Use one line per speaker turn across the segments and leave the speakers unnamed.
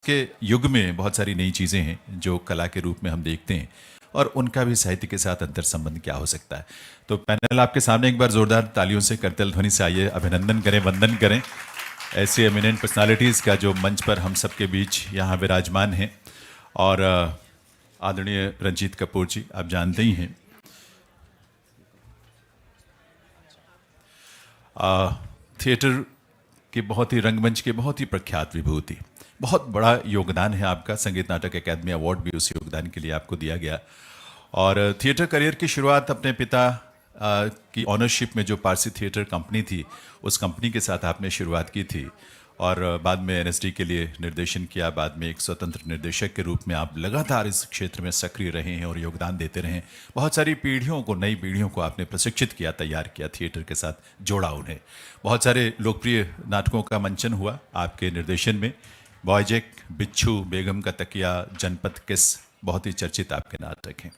के युग में बहुत सारी नई चीज़ें हैं जो कला के रूप में हम देखते हैं और उनका भी साहित्य के साथ अंतर संबंध क्या हो सकता है। तो पैनल आपके सामने एक बार जोरदार तालियों से करतल ध्वनि से आइए, अभिनंदन करें, वंदन करें ऐसे एमिनेंट पर्सनालिटीज़ का जो मंच पर हम सबके बीच यहाँ विराजमान हैं। और आदरणीय रंजीत कपूर जी, आप जानते ही हैं थिएटर के बहुत ही रंगमंच के बहुत ही प्रख्यात विभूति, बहुत बड़ा योगदान है आपका। संगीत नाटक अकादमी अवार्ड भी उस योगदान के लिए आपको दिया गया। और थिएटर करियर की शुरुआत अपने पिता की ऑनरशिप में जो पारसी थिएटर कंपनी थी, उस कंपनी के साथ आपने शुरुआत की थी और बाद में एनएसडी के लिए निर्देशन किया। बाद में एक स्वतंत्र निर्देशक के रूप में आप लगातार इस क्षेत्र में सक्रिय रहे हैं और योगदान देते रहे हैं। बहुत सारी पीढ़ियों को, नई पीढ़ियों को आपने प्रशिक्षित किया, तैयार किया, थिएटर के साथ जोड़ा उन्हें। बहुत सारे लोकप्रिय नाटकों का मंचन हुआ आपके निर्देशन में। बॉयजेक, बिच्छू, बेगम का तकिया, जनपद किस बहुत ही चर्चित आपके नाटक हैं।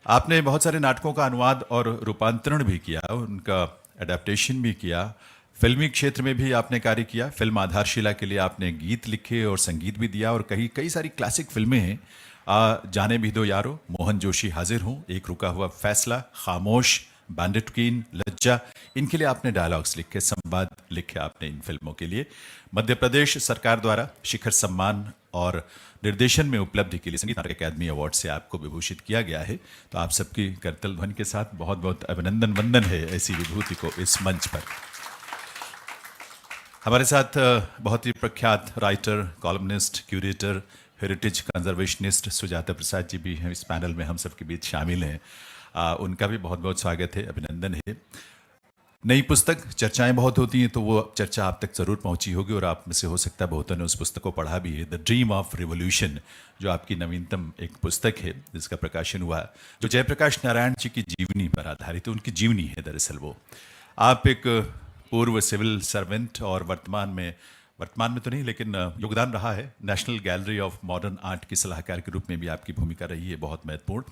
आपने बहुत सारे नाटकों का अनुवाद और रूपांतरण भी किया, उनका एडेप्टेशन भी किया। फिल्मी क्षेत्र में भी आपने कार्य किया। फिल्म आधारशिला के लिए आपने गीत लिखे और संगीत भी दिया और कई सारी क्लासिक फिल्में हैं। जाने भी दो यारो, मोहन जोशी हाजिर हूँ, एक रुका हुआ फैसला, खामोश, बैंडिट क्वीन, लज्जा, इनके लिए आपने डायलॉग्स लिखे, संवाद लिखे आपने इन फिल्मों के लिए। मध्य प्रदेश सरकार द्वारा शिखर सम्मान और निर्देशन में उपलब्धि के लिए संगीत नाटक अकादमी अवार्ड से आपको विभूषित किया गया है। तो आप सबकी करतल ध्वनि के साथ बहुत बहुत अभिनंदन वंदन है ऐसी विभूति को इस मंच पर। हमारे साथ बहुत ही प्रख्यात writer, columnist, curator, heritage conservationist Sujata Prasad ji भी हैं इस पैनल में, हम सबके बीच शामिल हैं। उनका भी बहुत बहुत स्वागत है, अभिनंदन है। नई पुस्तक, चर्चाएं बहुत होती हैं, तो वो चर्चा आप तक ज़रूर पहुंची होगी और आप में से हो सकता है बहुतों ने उस पुस्तक को पढ़ा भी है। द ड्रीम ऑफ रिवोल्यूशन, जो आपकी नवीनतम एक पुस्तक है जिसका प्रकाशन हुआ, जो जयप्रकाश नारायण जी की जीवनी पर आधारित है। उनकी जीवनी है दरअसल वो। आप एक पूर्व सिविल सर्वेंट और वर्तमान में तो नहीं, लेकिन योगदान रहा है national gallery of modern art की सलाहकार के रूप में भी आपकी भूमिका रही है बहुत महत्वपूर्ण।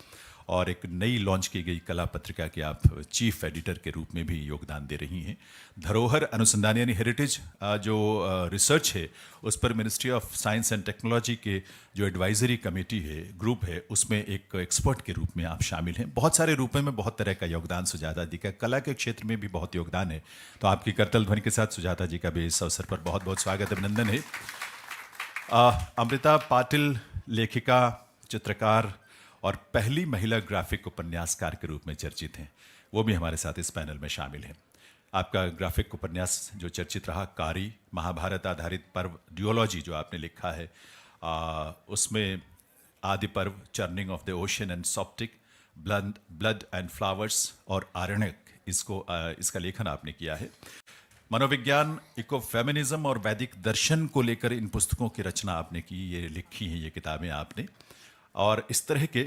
और एक नई लॉन्च की गई कला पत्रिका के आप चीफ एडिटर के रूप में भी योगदान दे रही हैं। धरोहर अनुसंधान यानी हेरिटेज जो रिसर्च है, उस पर ministry of science and technology के जो एडवाइजरी कमेटी है, ग्रुप है, उसमें एक एक्सपर्ट के रूप में आप शामिल हैं। बहुत सारे रूपों में बहुत तरह का योगदान सुजाता जी का, कला के क्षेत्र में भी बहुत योगदान है। तो आपकी करतल ध्वनि के साथ सुजाता जी का भी इस अवसर पर बहुत बहुत स्वागत, अभिनंदन है। अमृता पाटिल लेखिका, चित्रकार और पहली महिला ग्राफिक उपन्यासकार के रूप में चर्चित हैं, वो भी हमारे साथ इस पैनल में शामिल हैं। आपका ग्राफिक उपन्यास जो चर्चित रहा, कारी, महाभारत आधारित पर्व ड्यूओलॉजी जो आपने लिखा है, उसमें Adi Parva, churning of the ocean and Sauptik, blood and flowers और आरण्यक, इसका लेखन आपने किया है। मनोविज्ञान, इको फेमिनिज्म और वैदिक दर्शन को लेकर इन पुस्तकों की रचना आपने की, ये लिखी हैं ये किताबें आपने। और इस तरह के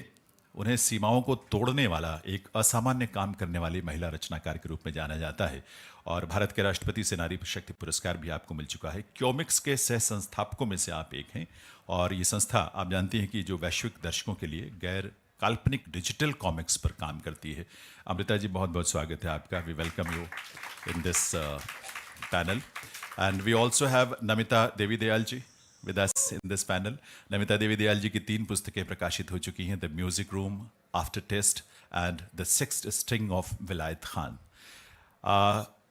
उन्हें सीमाओं को तोड़ने वाला एक असामान्य काम करने वाली महिला रचनाकार के रूप में जाना जाता है। और भारत के राष्ट्रपति से नारी शक्ति पुरस्कार भी आपको मिल चुका है। क्योमिक्स के सह संस्थापकों में से आप एक हैं और ये संस्था, आप जानती हैं कि जो वैश्विक दर्शकों के लिए गैर काल्पनिक डिजिटल कॉमिक्स पर काम करती है। अमृता जी, बहुत बहुत स्वागत है आपका। We welcome you in this panel and we also have Namita Devi Dayal ji with us in this panel। Namita Devi Dayal ji की 3 पुस्तकें प्रकाशित हो चुकी हैं, the music room, after taste and the sixth string of Vilayat Khan.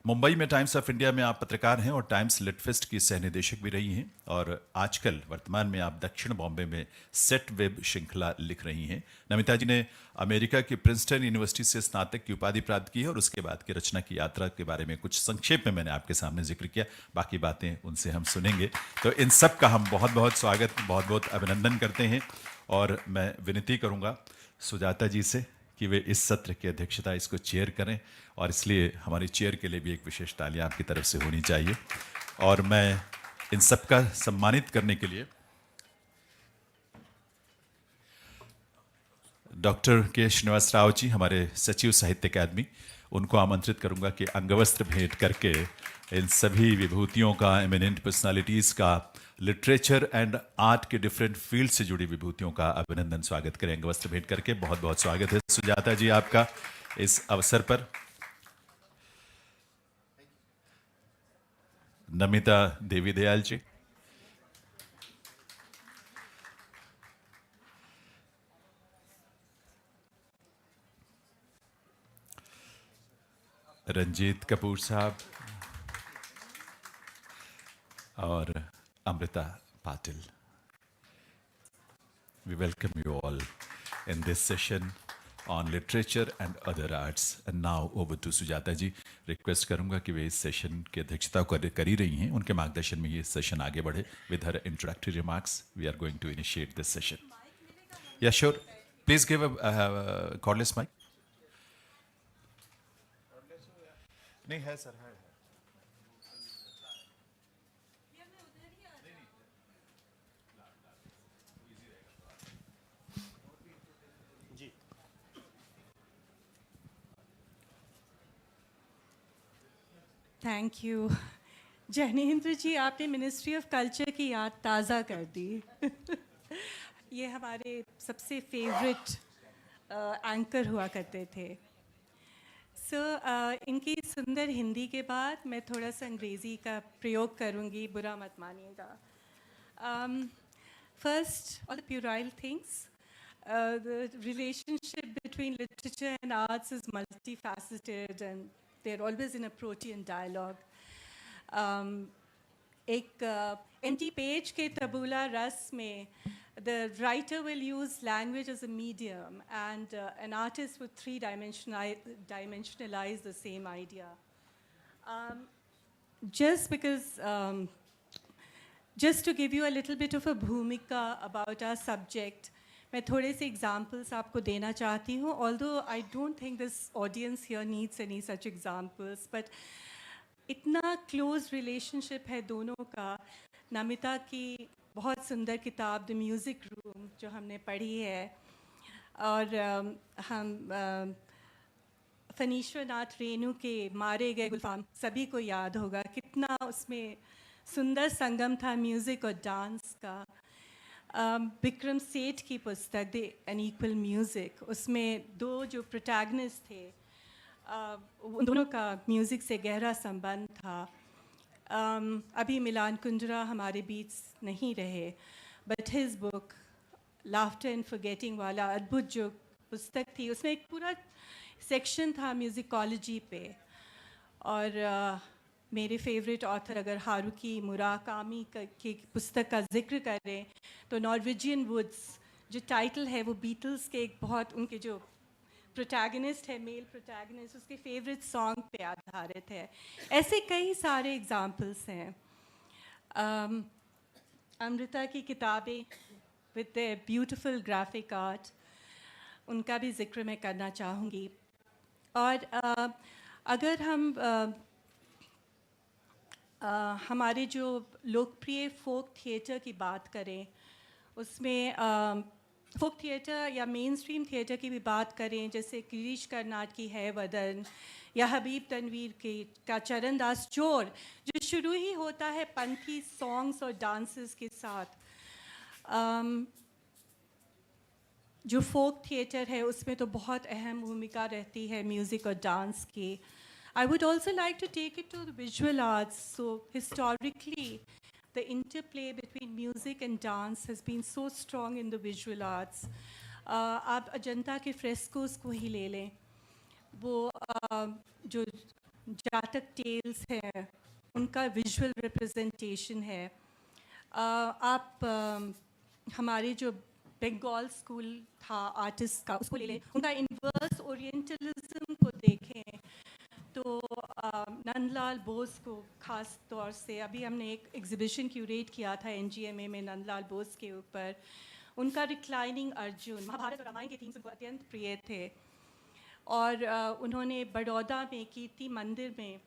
Mumbai में टाइम्स ऑफ इंडिया में आप पत्रकार हैं और टाइम्स लिटफेस्ट की सह निदेशक भी रही हैं और आजकल वर्तमान में आप दक्षिण बॉम्बे में सेट वेब श्रृंखला लिख रही हैं। नमिता जी ने अमेरिका की प्रिंसटन यूनिवर्सिटी से स्नातक की उपाधि प्राप्त की है और उसके बाद की रचना की यात्रा के बारे में कुछ संक्षेप में मैंने आपके सामने जिक्र किया, बाकी बातें उनसे हम सुनेंगे। तो इन सब का हम बहुत बहुत स्वागत, बहुत बहुत अभिनंदन करते हैं और मैं विनती करूँगा सुजाता जी से कि वे इस सत्र की अध्यक्षता, इसको चेयर करें और इसलिए हमारी चेयर के लिए भी एक विशेष तालियां आपकी तरफ से होनी चाहिए। और मैं इन सब का सम्मानित करने के लिए डॉक्टर के श्रीनिवास राव जी, हमारे सचिव साहित्य अकादमी, उनको आमंत्रित करूंगा कि अंगवस्त्र भेंट करके इन सभी विभूतियों का, एमिनेंट पर्सनालिटीज़ का, लिटरेचर एंड आर्ट के डिफरेंट फील्ड से जुड़ी विभूतियों का अभिनंदन स्वागत करें अंगवस्त्र भेंट करके। बहुत बहुत स्वागत है सुजाता जी आपका इस अवसर पर। नमिता देवी दयाल जी, रंजीत कपूर साहब और Amrita Patil. We welcome you all in this session on literature and other arts. And now over to Sujata ji. Request करूंगा कि वे इस सेशन की अध्यक्षता कर ही रही हैं. उनके मार्गदर्शन में ये सेशन आगे बढ़े. With her introductory remarks, we are going to initiate this session. Yeah, sure. Please give a cordless mic. नहीं है सर, है.
Thank you. जैनेंद्र जी, आपने मिनिस्ट्री ऑफ कल्चर की याद ताज़ा कर दी. ये हमारे सबसे फेवरेट एंकर हुआ करते थे. इनकी सुंदर हिंदी के बाद मैं थोड़ा सा अंग्रेज़ी का प्रयोग करूँगी, बुरा मत मानिएगा. First, all the puerile things. The relationship between literature and arts is multifaceted and they're always in a protean dialogue. एक empty page के tabula ras में the writer will use language as a medium and an artist would dimensionalize the same idea. Just to give you a little bit of a bhumika about our subject, मैं थोड़े से examples आपको देना चाहती हूँ. Although I don't think this audience here needs any such examples, but इतना close relationship है दोनों का. नमिता की बहुत सुंदर किताब The Music Room जो हमने पढ़ी है, और हम फनीश्वर नाथ रेणु के मारे गए गुलफाम सभी को याद होगा. कितना उसमें सुंदर संगम था म्यूज़िक और डांस का. विक्रम सेठ की पुस्तक द अनइक्वल म्यूज़िक, उसमें दो जो प्रोटैगनिस्ट थे, उन दोनों का म्यूज़िक से गहरा संबंध था. अभी मिलान कुंजरा हमारे बीच नहीं रहे, but his book laughter and forgetting वाला अद्भुत जो पुस्तक थी, उसमें एक पूरा सेक्शन था म्यूज़िकोलॉजी पे. और मेरे फेवरेट ऑथर अगर हारुकी मुराकामी की पुस्तक का जिक्र करें तो नॉर्वेजियन वुड्स जो टाइटल है वो बीटल्स के एक बहुत उनके जो प्रोटैगनिस्ट है, मेल प्रोटैगनिस्ट, उसके फेवरेट सॉन्ग पे आधारित है. ऐसे कई सारे एग्जाम्पल्स हैं. अमृता की किताबें with the beautiful graphic art, उनका भी जिक्र मैं करना चाहूँगी. और अगर हम हमारे जो लोकप्रिय फोक थिएटर की बात करें, उसमें फोक थिएटर या मेन स्ट्रीम थिएटर की भी बात करें, जैसे गिरीश कर्नाड की है वदन, या हबीब तनवीर की का चरणदास चोर, जो शुरू ही होता है पंथी सॉन्ग्स और डांसेस के साथ. जो फोक थिएटर है उसमें तो बहुत अहम भूमिका रहती है म्यूज़िक और डांस की. I would also like to take it to the visual arts. So historically, the interplay between music and dance has been so strong in the visual arts. आप अजंता के फ्रेस्कोस को ही ले लें, वो जो जातक टेल्स हैं उनका विजुअल रिप्रेजेंटेशन है. आप हमारे जो बंगाल स्कूल था आर्टिस्ट का, उसको ले लें, उनका इन्वर्स ओरिएंटलिज्म को देखें तो नंदलाल बोस को ख़ास तौर से अभी हमने एक एग्ज़िबिशन क्यूरेट किया था NGMA में नंदलाल बोस के ऊपर. उनका रिक्लाइनिंग अर्जुन, महाभारत और रामायण के थीम्स उनको अत्यंत प्रिय थे. और उन्होंने बड़ौदा में कीर्ति मंदिर में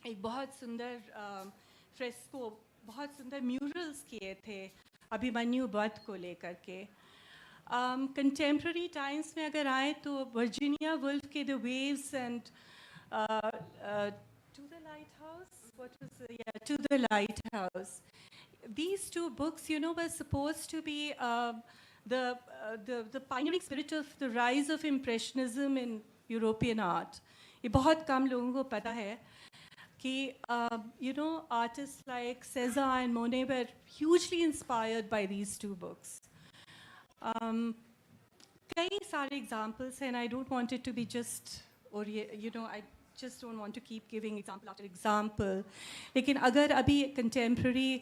एक बहुत सुंदर फ्रेस्को, बहुत सुंदर म्यूरल्स किए थे अभिमन्यु वध को लेकर के. कंटेम्प्रेरी टाइम्स में अगर आए तो वर्जीनिया वुल्फ के the waves and To the Lighthouse, To the Lighthouse. These two books, you know, were supposed to be the pioneering spirit of the rise of Impressionism in European art. ये बहुत कम लोगों को पता है कि you know, artists like Cézanne and Monet were hugely inspired by these two books. कई सारे examples हैं, and I don't want it to be just, or you know, just don't want to keep giving example after example. लेकिन अगर अभी contemporary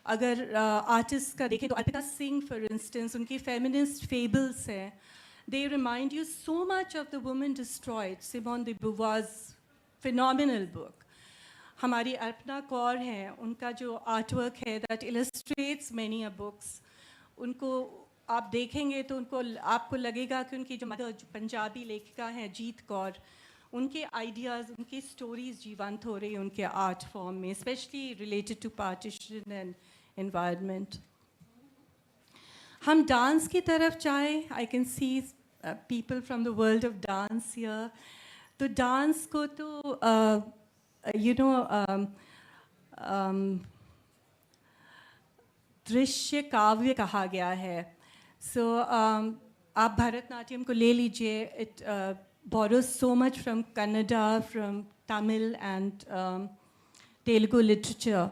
अगर artists का देखें तो अर्पिता सिंह for instance उनकी feminist fables हैं. They remind you so much of the woman destroyed. Simone de Beauvoir's phenomenal book. हमारी अर्पणा कौर हैं, उनका जो artwork है that illustrates many a books. उनको आप देखेंगे तो उनको आपको लगेगा कि उनकी जो मदर जो पंजाबी लेखिका हैं जीत कौर, उनके आइडियाज़ उनकी स्टोरीज़ जीवंत हो रही हैं उनके आर्ट फॉर्म में, specially related to partition and environment. हम डांस की तरफ जाएं. I can see people from the world of dance here. तो डांस को तो दृश्य काव्य कहा गया है. सो आप भरतनाट्यम को ले लीजिए. It borrows so much from Kannada, from Tamil and Telugu literature.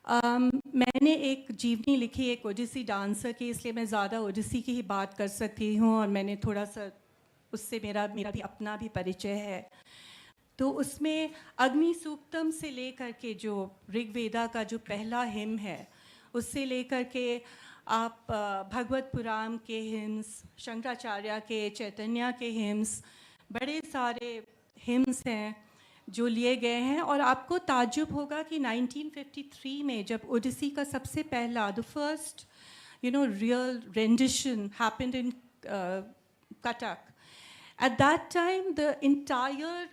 मैंने एक जीवनी लिखी एक ओडिसी डांसर की, इसलिए मैं ज़्यादा ओडिसी की ही बात कर सकती हूँ और मैंने थोड़ा सा उससे मेरा भी अपना भी परिचय है. तो उसमें अग्नि सूक्तम से लेकर के जो ऋग्वेदा का जो पहला हिम है उससे लेकर के आप भगवत पुराण के हिम्स, शंकराचार्य के, चैतन्य के हिम्स, बड़े सारे हिम्स हैं जो लिए गए हैं. और आपको ताज्जुब होगा कि 1953 में जब ओडिसी का सबसे पहला the first real rendition happened in Cuttack. At that time the entire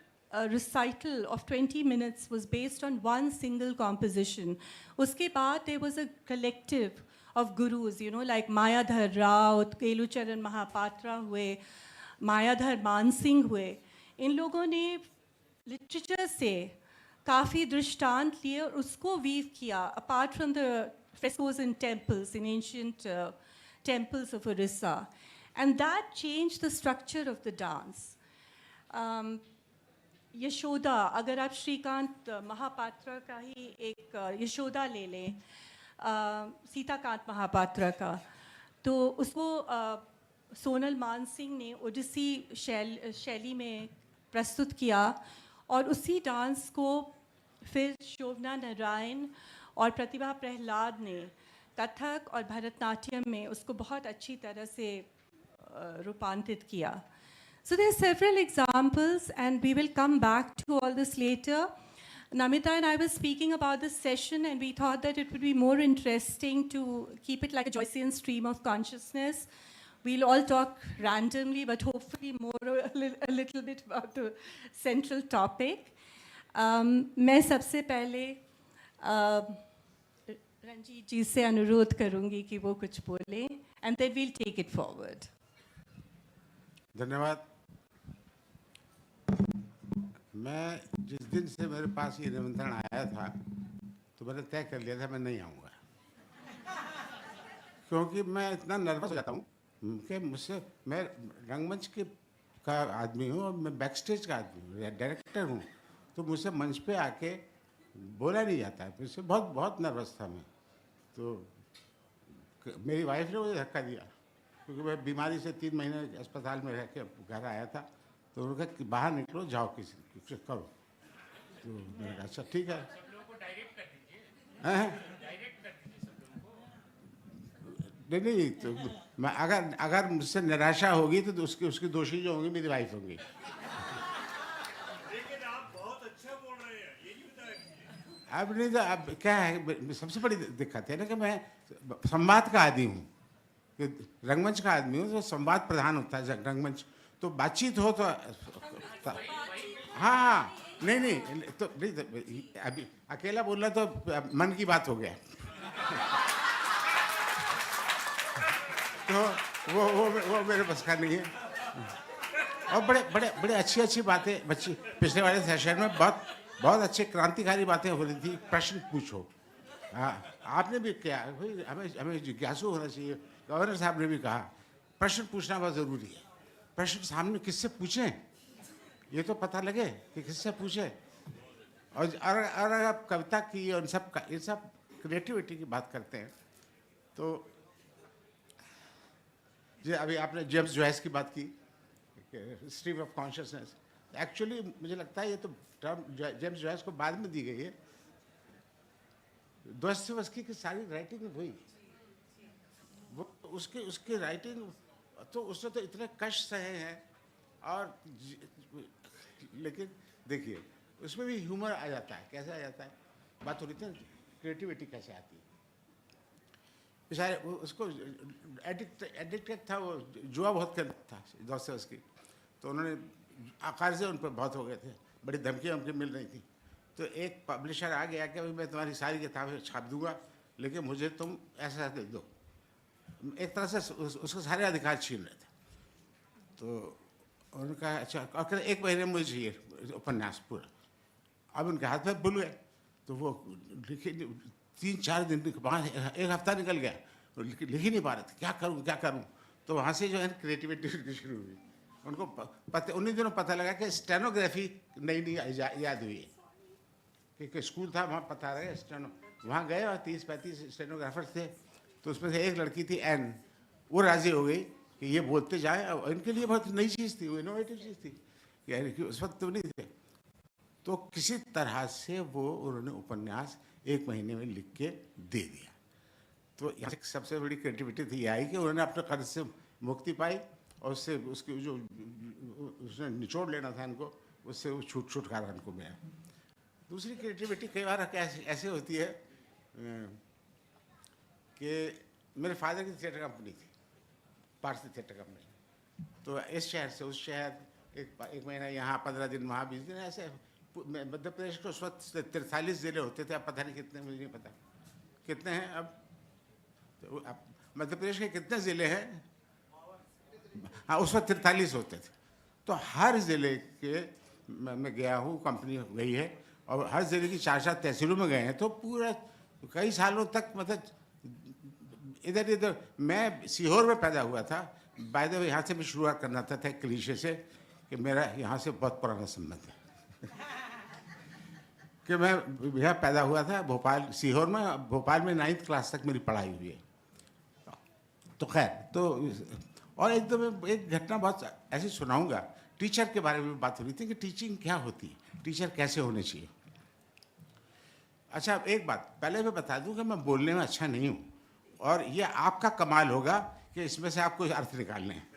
recital of 20 minutes was based on one single composition. उसके बाद there was a collective of gurus, like Mayadhar Rao, Kelucharan Mohapatra हुए, मायाधर मानसिंह हुए. इन लोगों ने लिटरेचर से काफ़ी दृष्टांत लिए और उसको वीव किया. Apart from the frescoes in temples, in ancient temples of Orissa. And that changed the structure of the dance. Yashoda, अगर आप श्रीकांत महापात्रा का ही एक यशोदा ले लें, सीताकांत महापात्रा का, तो उसको सोनल मानसिंह ने ओडिसी शैली में प्रस्तुत किया और उसी डांस को फिर शोभना नारायण और प्रतिभा प्रहलाद ने कथक और भरतनाट्यम में उसको बहुत अच्छी तरह से रूपांतरित किया. So there are several examples and we will come back to all this later. Namita and I were speaking about this session and we thought that it would be more interesting to keep it like a Joycean stream of consciousness. We'll all talk randomly but hopefully more a little bit about the central topic. मैं सबसे पहले रंजीत जी से अनुरोध करूंगी कि वो कुछ बोलें and then we'll take it forward.
धन्यवाद. मैं जिस दिन से मेरे पास ये निमंत्रण आया था तो मैंने तय कर लिया था मैं नहीं आऊँगा, क्योंकि मैं इतना नर्वस हो जाता हूँ कि मैं रंगमंच का आदमी हूँ और मैं बैक स्टेज का आदमी हूँ, डायरेक्टर हूँ, तो मुझसे मंच पे आके बोला नहीं जाता है. मुझसे बहुत नर्वस था मैं. तो मेरी वाइफ ने मुझे धक्का दिया क्योंकि मैं बीमारी से 3 महीने अस्पताल में रह के घर आया था. तो उन्होंने कहा कि बाहर निकलो, जाओ किसी कुछ करो. तो मैंने कहा अच्छा ठीक है. नहीं तो मैं अगर मुझसे निराशा होगी तो उसकी दोषी जो होंगी मेरी वाइफ होंगी.
लेकिन आप बहुत अच्छा बोल रहे हैं, ये नहीं बताया.
अब नहीं तो अब क्या है, सबसे बड़ी दिक्कत है ना कि मैं संवाद का आदमी हूँ, कि रंगमंच का आदमी हूँ, तो संवाद प्रधान होता है. रंगमंच तो बातचीत हो तो हाँ नहीं तो अभी अकेला बोलना तो मन की बात हो गया. तो वो मेरे बस का नहीं है. और बड़े अच्छी बातें पिछले वाले सेशन में बहुत अच्छे क्रांतिकारी बातें हो रही थी. प्रश्न पूछो. हाँ, आपने भी किया. हमें जिज्ञासु होना चाहिए. गवर्नर साहब ने भी कहा प्रश्न पूछना बहुत ज़रूरी है. प्रश्न सामने किससे पूछें ये तो पता लगे कि किससे पूछें. और अगर आप कविता की और इन सब क्रिएटिविटी की बात करते हैं तो अभी आपने जेम्स जॉयस की बात की, स्ट्रीम ऑफ कॉन्शियसनेस. एक्चुअली मुझे लगता है ये तो टर्म जेम्स जॉयस को बाद में दी गई है। दोस्तोयेवस्की की सारी राइटिंग वही, वो उसके उसके राइटिंग तो उसने तो इतने कष्ट सहे हैं और लेकिन देखिए उसमें भी ह्यूमर आ जाता है। कैसे आ जाता है? बात हो रही थी क्रिएटिविटी कैसे आती है। बेचारे उसको एडिक्टेड था, वो जुआ बहुत खेलता था दोस्तोयेवस्की, तो उन्होंने आकार से उन पर बहुत हो गए थे, बड़ी धमकियाँ उनकी मिल रही थी। तो एक पब्लिशर आ गया कि अभी मैं तुम्हारी सारी किताबें छाप दूंगा लेकिन मुझे तुम ऐसा दे दो। एक तरह से उसके सारे अधिकार छीन रहे थे। तो उन्होंने कहा अच्छा, और कहते 1 महीने मुझे चाहिए उपन्यास पूरा। अब उनके हाथ में भूल गए, तो वो लिखे 3-4 दिन बाद 1 हफ्ता निकल गया, लिख ही नहीं पा रहे थे, क्या करूं। तो वहाँ से जो है क्रिएटिविटी शुरू हुई। उनको उन्हीं दिनों पता लगा कि स्टेनोग्राफी नई याद हुई है, कि स्कूल था वहाँ पता रहे स्टेनो, वहाँ गए और 30-35 स्टेनोग्राफर थे। तो उसमें से एक लड़की थी एन, वो राजी हो गई कि ये बोलते जाए। और इनके लिए बहुत नई चीज़ थी, वो इनोवेटिव चीज़ थी, कि उस वक्त तो नहीं थे। तो किसी तरह से वो उन्होंने उपन्यास 1 महीने में लिख के दे दिया। तो यहाँ से सबसे बड़ी क्रिएटिविटी थी आई कि उन्होंने अपने कर्ज से मुक्ति पाई और उससे उसकी जो उसने निचोड़ लेना था इनको, उससे वो छुटकारा इनको मिला। दूसरी क्रिएटिविटी कई बार ऐसे होती है कि मेरे फादर की थिएटर कंपनी थी, पारसी थिएटर कंपनी। तो इस शहर से उस शहर, एक महीना यहाँ, 15 दिन वहाँ, 20 दिन ऐसे। मध्य प्रदेश को उस वक्त 43 ज़िले होते थे, अब पता नहीं कितने, मुझे नहीं पता कितने हैं अब। तो मध्य प्रदेश के कितने ज़िले हैं? हाँ, उस वक्त 43 होते थे। तो हर ज़िले के मैं गया हूँ, कंपनी गई है, और हर ज़िले की 4-4 तहसीलों में गए हैं। तो पूरा कई सालों तक मतलब इधर मैं सीहोर में पैदा हुआ था। बाय द वे यहाँ से भी शुरुआत करना था एक क्लीशे से कि मेरा यहाँ से बहुत पुराना संबंध है कि मैं यहाँ पैदा हुआ था भोपाल, सीहोर में। भोपाल में 9th क्लास तक मेरी पढ़ाई हुई है। तो खैर, तो और एक घटना बहुत ऐसी सुनाऊंगा। टीचर के बारे में बात हो रही थी कि टीचिंग क्या होती है, टीचर कैसे होने चाहिए। अच्छा, एक बात पहले मैं बता दूं कि मैं बोलने में अच्छा नहीं हूँ, और ये आपका कमाल होगा कि इसमें से आप कोई अर्थ निकालने हैं।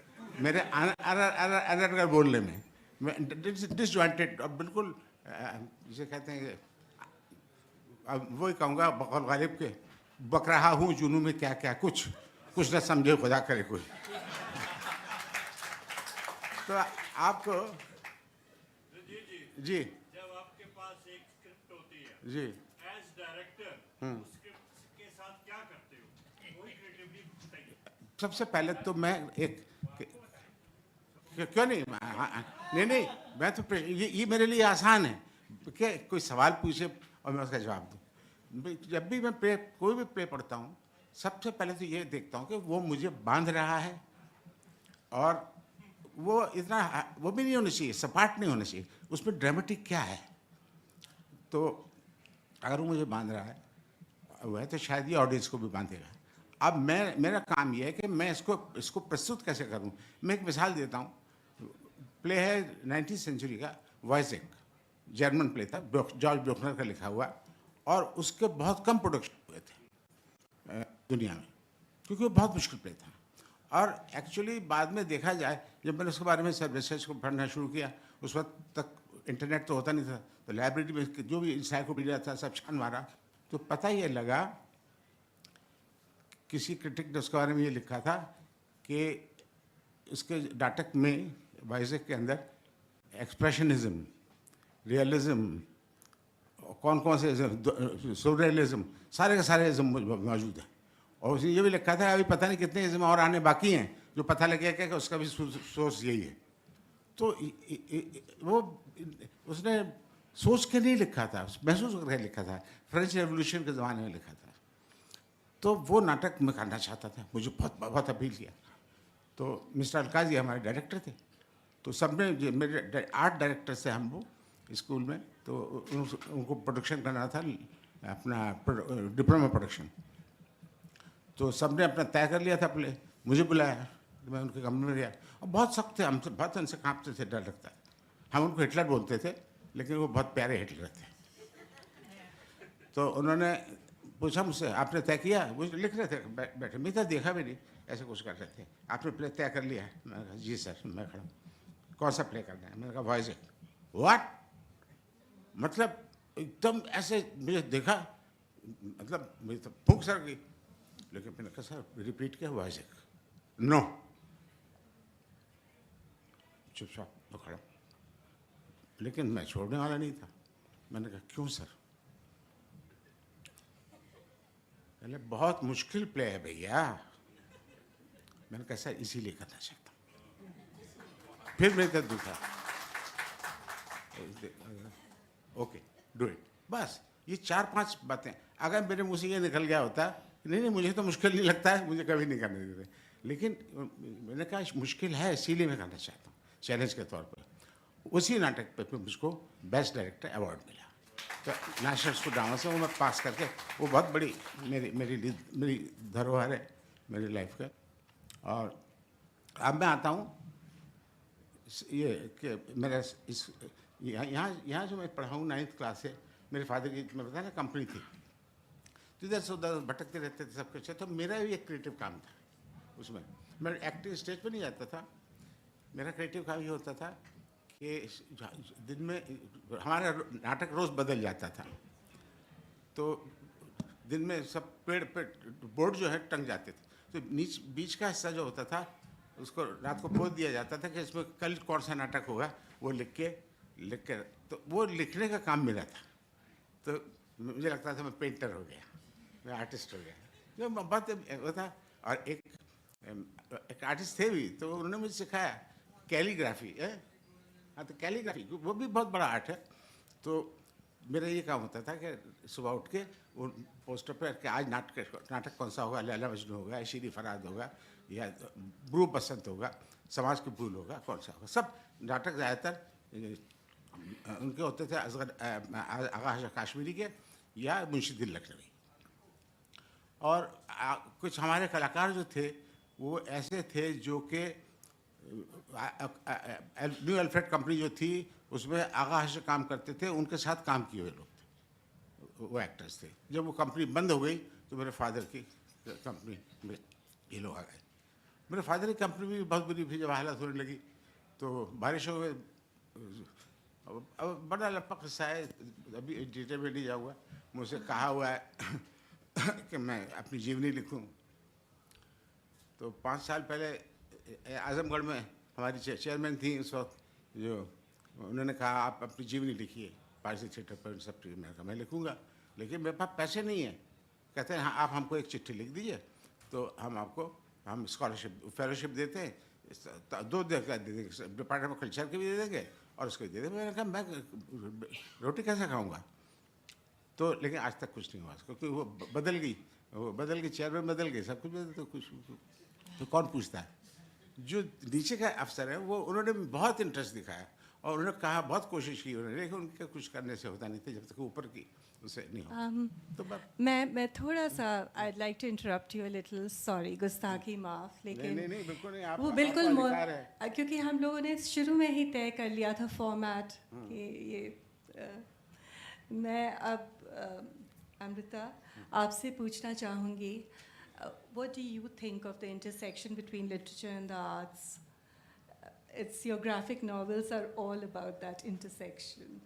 मेरे अनर्गल बोलने में मैं डिसजॉइंटेड और बिल्कुल जिसे कहते हैं, अब वही कहूँगा बकौल गालिब के, बक रहा हूँ जुनून में क्या क्या, कुछ न समझे खुदा करे कोई। तो आपको जी,
जब आपके पास एक स्क्रिप्ट होती है
जी,
एज डायरेक्टर, उस स्क्रिप्ट के साथ क्या करते हो? वही क्रिएटिविटी बताइए।
सबसे पहले तो मैं क्यों नहीं, नहीं, मैं तो ये मेरे लिए आसान है कि कोई सवाल पूछे और मैं उसका जवाब दूँ। जब भी मैं कोई भी प्ले पढ़ता हूँ, सबसे पहले तो ये देखता हूँ कि वो मुझे बांध रहा है, और वो इतना वो भी नहीं होना चाहिए, सपाट नहीं होना चाहिए, उसमें ड्रामेटिक क्या है। तो अगर वो मुझे बांध रहा है वह तो शायद ये ऑडियंस को भी बांधेगा। अब मेरा काम ये है कि मैं इसको प्रस्तुत कैसे करूं। मैं एक मिसाल देता हूं। प्ले है 19th सेंचुरी का वॉइसेक, जर्मन प्ले था, जॉर्ज ब्रोकनर का लिखा हुआ, और उसके बहुत कम प्रोडक्शन हुए थे दुनिया में, क्योंकि वो बहुत मुश्किल प्ले था। और एक्चुअली बाद में देखा जाए, जब मैंने उसके बारे में सब रिसर्च को पढ़ना शुरू किया, उस वक्त तक इंटरनेट तो होता नहीं था, तो लाइब्रेरी में जो भी इंसाइक्लोपीडिया था सब छान मारा, तो पता ये लगा, किसी क्रिटिक ने उसके बारे में ये लिखा था कि उसके नाटक में, वाइजेक के अंदर एक्सप्रेशनिज्म, रियलिज्म, कौन से सोरियलिज्म, सारे के सारे इज्म मौजूद है। और उसने ये भी लिखा था अभी पता नहीं कितने इज्म और आने बाकी हैं, जो पता लगे कि उसका भी सोर्स यही है। तो वो उसने सोच के नहीं लिखा था, महसूस करके लिखा था, फ्रेंच रेवोल्यूशन के ज़माने में लिखा था। तो वो नाटक मैं करना चाहता था, मुझे बहुत अपील किया। तो मिस्टर अलकाजी हमारे डायरेक्टर थे, तो सबने, मेरे 8 डायरेक्टर थे हम वो स्कूल में, तो उनको प्रोडक्शन करना था, अपना डिप्लोमा प्रोडक्शन। तो सबने अपना तय कर लिया था प्ले, मुझे बुलाया, मैं उनके कमरे में गया, और बहुत सख्त थे हमसे, बहुत उनसे कांपते थे, डर लगता है। हम उनको हिटलर बोलते थे, लेकिन वो बहुत प्यारे हिटलर थे। तो उन्होंने पूछा मुझसे, आपने तय किया? वो लिख रहे थे बैठे, मैं तो देखा भी नहीं, ऐसे कुछ कर रहे थे। आपने प्ले तय कर लिया है? मैंने कहा जी सर, मैं खड़ा हूँ। कौन सा प्ले करना है? मैंने कहा वॉइस एक्ट। व्हाट? मतलब एकदम ऐसे मुझे देखा, मतलब मुझे तो भूख सर गई। लेकिन मैंने कहा सर रिपीट किया वॉइस एक्ट। नो। चुपचाप मैं खड़ा, लेकिन मैं छोड़ने वाला नहीं था। मैंने कहा क्यों सर? पहले बहुत मुश्किल प्ले है भैया। मैंने कहा सर इसीलिए करना चाहता हूँ। फिर मेरे तरफ दिखा, ओके डू इट। बस ये 4-5 बातें अगर मेरे मुंह से ये निकल गया होता, नहीं नहीं मुझे तो मुश्किल नहीं लगता है, मुझे कभी नहीं करने देते, लेकिन मैंने कहा मुश्किल है इसीलिए मैं करना चाहता हूँ, चैलेंज के तौर पर। उसी नाटक पे मुझको बेस्ट डायरेक्टर अवार्ड मिला, तो नेशनल स्कूल ड्रामा से वो मैं पास करके, वो बहुत बड़ी मेरी धरोहर है मेरी लाइफ का। और अब मैं आता हूँ ये कि मेरा इस यहाँ जो मैं पढ़ा हूँ 9th क्लास से, मेरे फादर की मैं बताया ना कंपनी थी, तो इधर से उधर भटकते रहते थे सब कुछ। तो मेरा भी एक क्रिएटिव काम था उसमें। मैं एक्टिंग स्टेज पर नहीं जाता था, मेरा क्रिएटिव काम ये होता था कि दिन में हमारा नाटक रोज़ बदल जाता था, तो दिन में सब पेड़ पे बोर्ड जो है टंग जाते थे, तो बीच का हिस्सा जो होता था उसको रात को पोत दिया जाता था कि इसमें कल कौन सा नाटक होगा, वो लिख के तो वो लिखने का काम मेरा था। तो मुझे लगता था मैं पेंटर हो गया, मैं आर्टिस्ट हो गया, जो बात था। और एक आर्टिस्ट थे भी, तो उन्होंने मुझे सिखाया कैलीग्राफी है। हाँ, तो कैलीग्राफी वो भी बहुत बड़ा आर्ट है। तो मेरा ये काम होता था कि सुबह उठ के वो पोस्टर पर कि आज नाटक कौन सा होगा, लैला मजनू होगा, शीरी फराद होगा, या ब्रू बसंत होगा, समाज के फूल होगा, कौन सा होगा। सब नाटक ज़्यादातर उनके होते थे, आगा काश्मीरी के या मुंशी दिल लखनवी। और कुछ हमारे कलाकार जो थे वो ऐसे थे जो कि न्यू अल्फ्रेड कंपनी जो थी उसमें आगा से काम करते थे, उनके साथ काम किए हुए लोग थे, वो एक्टर्स थे। जब वो कंपनी बंद हो गई तो मेरे फादर की कंपनी में ये लोग आ गए। मेरे फादर की कंपनी भी बहुत बुरी थी, जब हालत होने लगी तो बारिश हो गई। अब बड़ा लपक किस्सा है, अभी डिटेल में नहीं जाऊँगा। मुझसे कहा हुआ है कि मैं अपनी जीवनी लिखूं। तो 5 साल पहले आजमगढ़ में हमारी चेयरमैन थी उस वक्त, जो उन्होंने कहा आप अपनी जीवनी लिखिए पारसी थिएटर पर सब चीज़। मैंने कहा मैं लिखूँगा, लेकिन मेरे पास पैसे नहीं है। कहते हैं हाँ आप हमको एक चिट्ठी लिख दीजिए तो हम स्कॉलरशिप फेलोशिप देते हैं, 2 डिपार्टमेंट ऑफ कल्चर के भी दे देंगे और उसको भी दे देंगे। मैंने कहा मैं रोटी कैसे खाऊँगा? तो लेकिन आज तक कुछ नहीं हुआ, क्योंकि वो बदल गई, चेयरमैन बदल गई, सब कुछ बदल, तो कुछ तो कौन पूछता है। जो नीचे का अफसर है वो उन्होंने बहुत इंटरेस्ट दिखाया और उन्होंने कहा बहुत कोशिश की उन्होंने, लेकिन उनके कुछ करने से होता नहीं था जब तक ऊपर की उसे नहीं हो। तो
मैं थोड़ा सा I'd like to interrupt you a little, sorry, गुस्ताखी माफ, लेकिन
नहीं बिल्कुल नहीं, आप
वो बिल्कुल
अधिकार है।
क्योंकि हम लोगों ने शुरू में ही तय कर लिया था फॉर्मेट कि ये मैं अब अमृता आपसे पूछना चाहूँगी, what do you think of the intersection between literature and the arts? It's your graphic novels are all about that intersection.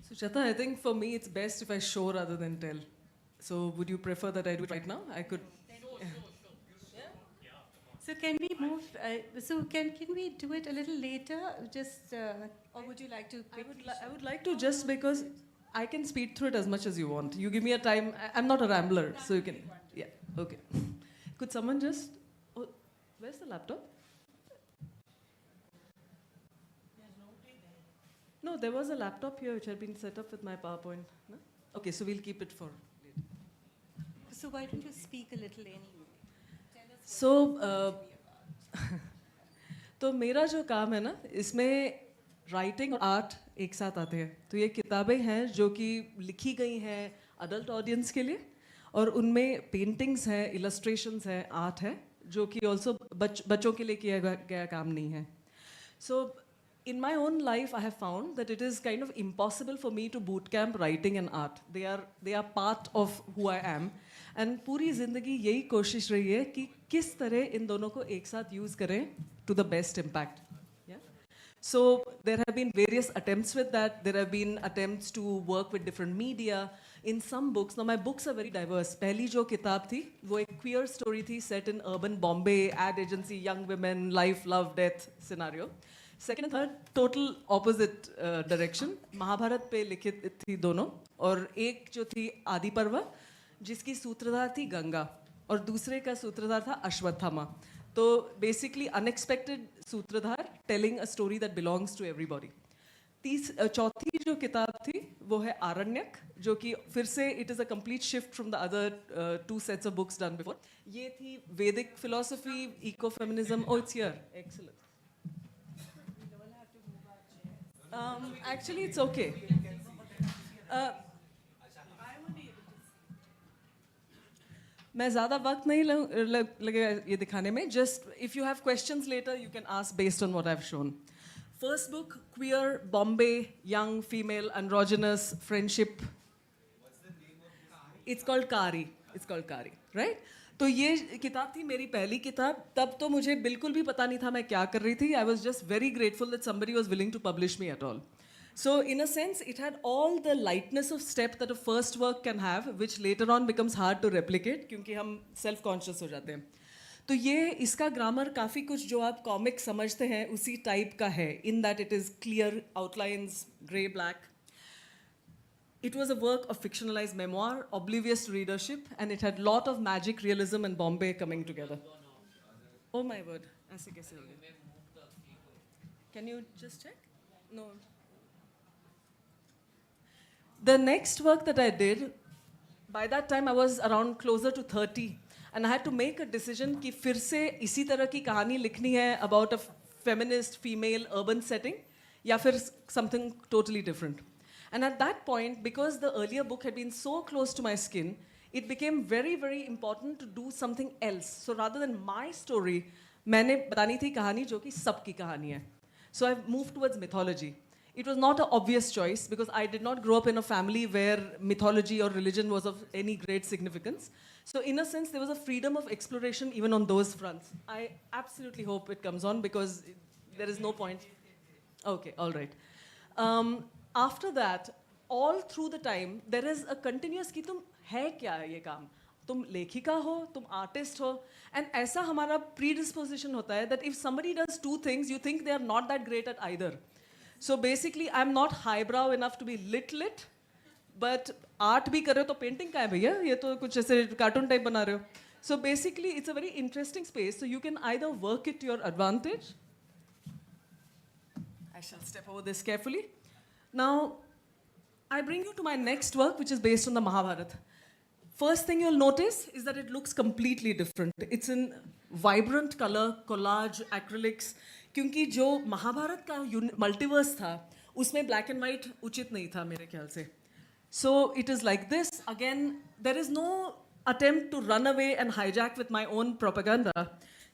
So Chata, I think for me it's best if I show rather than tell. So would you prefer that I do it right now? I could.
So can we move? So can we do it a little later? Just or would you like to?
I would like to, just because I can speed through it as much as you want. You give me a time. I'm not a rambler, so you can. Yeah. Okay. Could someone just? Oh, where's the laptop? No, there was a laptop here which had been set up with my PowerPoint. No? Okay, so we'll keep it for later.
So why don't you speak a little anyway?
So, तो मेरा जो काम है ना, इसमें writing और art एक साथ आते हैं। तो ये किताबें हैं जो कि लिखी गई हैं अडल्ट ऑडियंस के लिए, और उनमें पेंटिंग्स हैं, इलस्ट्रेशंस हैं, आर्ट है जो कि ऑल्सो बच्चों के लिए किया गया काम नहीं है। सो in my own life, I have found that it is kind of impossible for me to bootcamp writing and art. They are part of who I am. And पूरी ज़िंदगी यही कोशिश रही है कि किस तरह इन दोनों को एक साथ use करें to the best impact. Yeah? So there have been various attempts with that. There have been attempts to work with different media. In some books, now my books are very diverse. पहली जो किताब थी, वो एक queer story थी set in urban Bombay, ad agency, young women, life, love, death scenario. Second and third, total opposite direction. Mahabharat पे लिखित थी दोनों, और एक जो थी आदि पर्व, जिसकी सूत्रधार थी गंगा, और दूसरे का सूत्रधार था अश्वत्थामा. तो basically unexpected सूत्रधार telling a story that belongs to everybody. चौथी जो किताब थी वो है आरण्यक, जो कि फिर से it is a complete shift from the other two sets of books done before. ये थी Vedic philosophy, ecofeminism. Oh, it's here. Excellent. Actually, it's okay. मैं ज़्यादा वक्त नहीं लगेगा ये दिखाने में. Just if you have questions later, you can ask based on what I've shown. First book, queer, Bombay, young, female, androgynous, friendship. What's the name of the Kari? It's called Kari. It's called Kari, right? तो ये किताब थी मेरी पहली किताब. तब तो मुझे बिल्कुल भी पता नहीं था मैं क्या कर रही थी. I was just very grateful that somebody was willing to publish me at all. So in a sense, it had all the lightness of step that a first work can have, which later on becomes hard to replicate, क्योंकि हम self-conscious हो जाते हैं. तो ये इसका grammar काफ़ी कुछ जो आप कॉमिक समझते हैं उसी टाइप का है, in that it is clear outlines, grey black. It was a work of fictionalized memoir, oblivious to readership, and it had lot of magic, realism, and Bombay coming together. Oh my word, ऐसे कैसे हो गया? Can you just check? No. The next work that I did, by that time I was around closer to 30, and I had to make a decision कि फिर से इसी तरह की कहानी लिखनी है about a feminist female urban setting, या फिर something totally different. And at that point, because the earlier book had been so close to my skin, it became very, very important to do something else. So rather than my story, मैंने बतानी थी कहानी जो कि सबकी कहानी है. So I moved towards mythology. It was not an obvious choice because I did not grow up in a family where mythology or religion was of any great significance. So in a sense, there was a freedom of exploration even on those fronts. I absolutely hope it comes on because there is no point. Okay, all right. After that, all through the time, there is a continuous कि तुम है क्या ये काम? तुम लेखिका हो, तुम artist हो, and ऐसा हमारा predisposition होता है that if somebody does two things, you think they are not that great at either. So basically, I'm not highbrow enough to be lit, but art भी कर रहे हो तो painting का है भैया, ये तो कुछ ऐसे cartoon type बना रहे हो. So basically, it's a very interesting space. So you can either work it to your advantage. I shall step over this carefully. Now, I bring you to my next work, which is based on the Mahabharata. First thing you'll notice is that it looks completely different. It's in vibrant color, collage, acrylics. क्योंकि जो महाभारत का multiverse था उसमें black and white उचित नहीं था मेरे ख्याल से. So it is like this again. There is no attempt to run away and hijack with my own propaganda.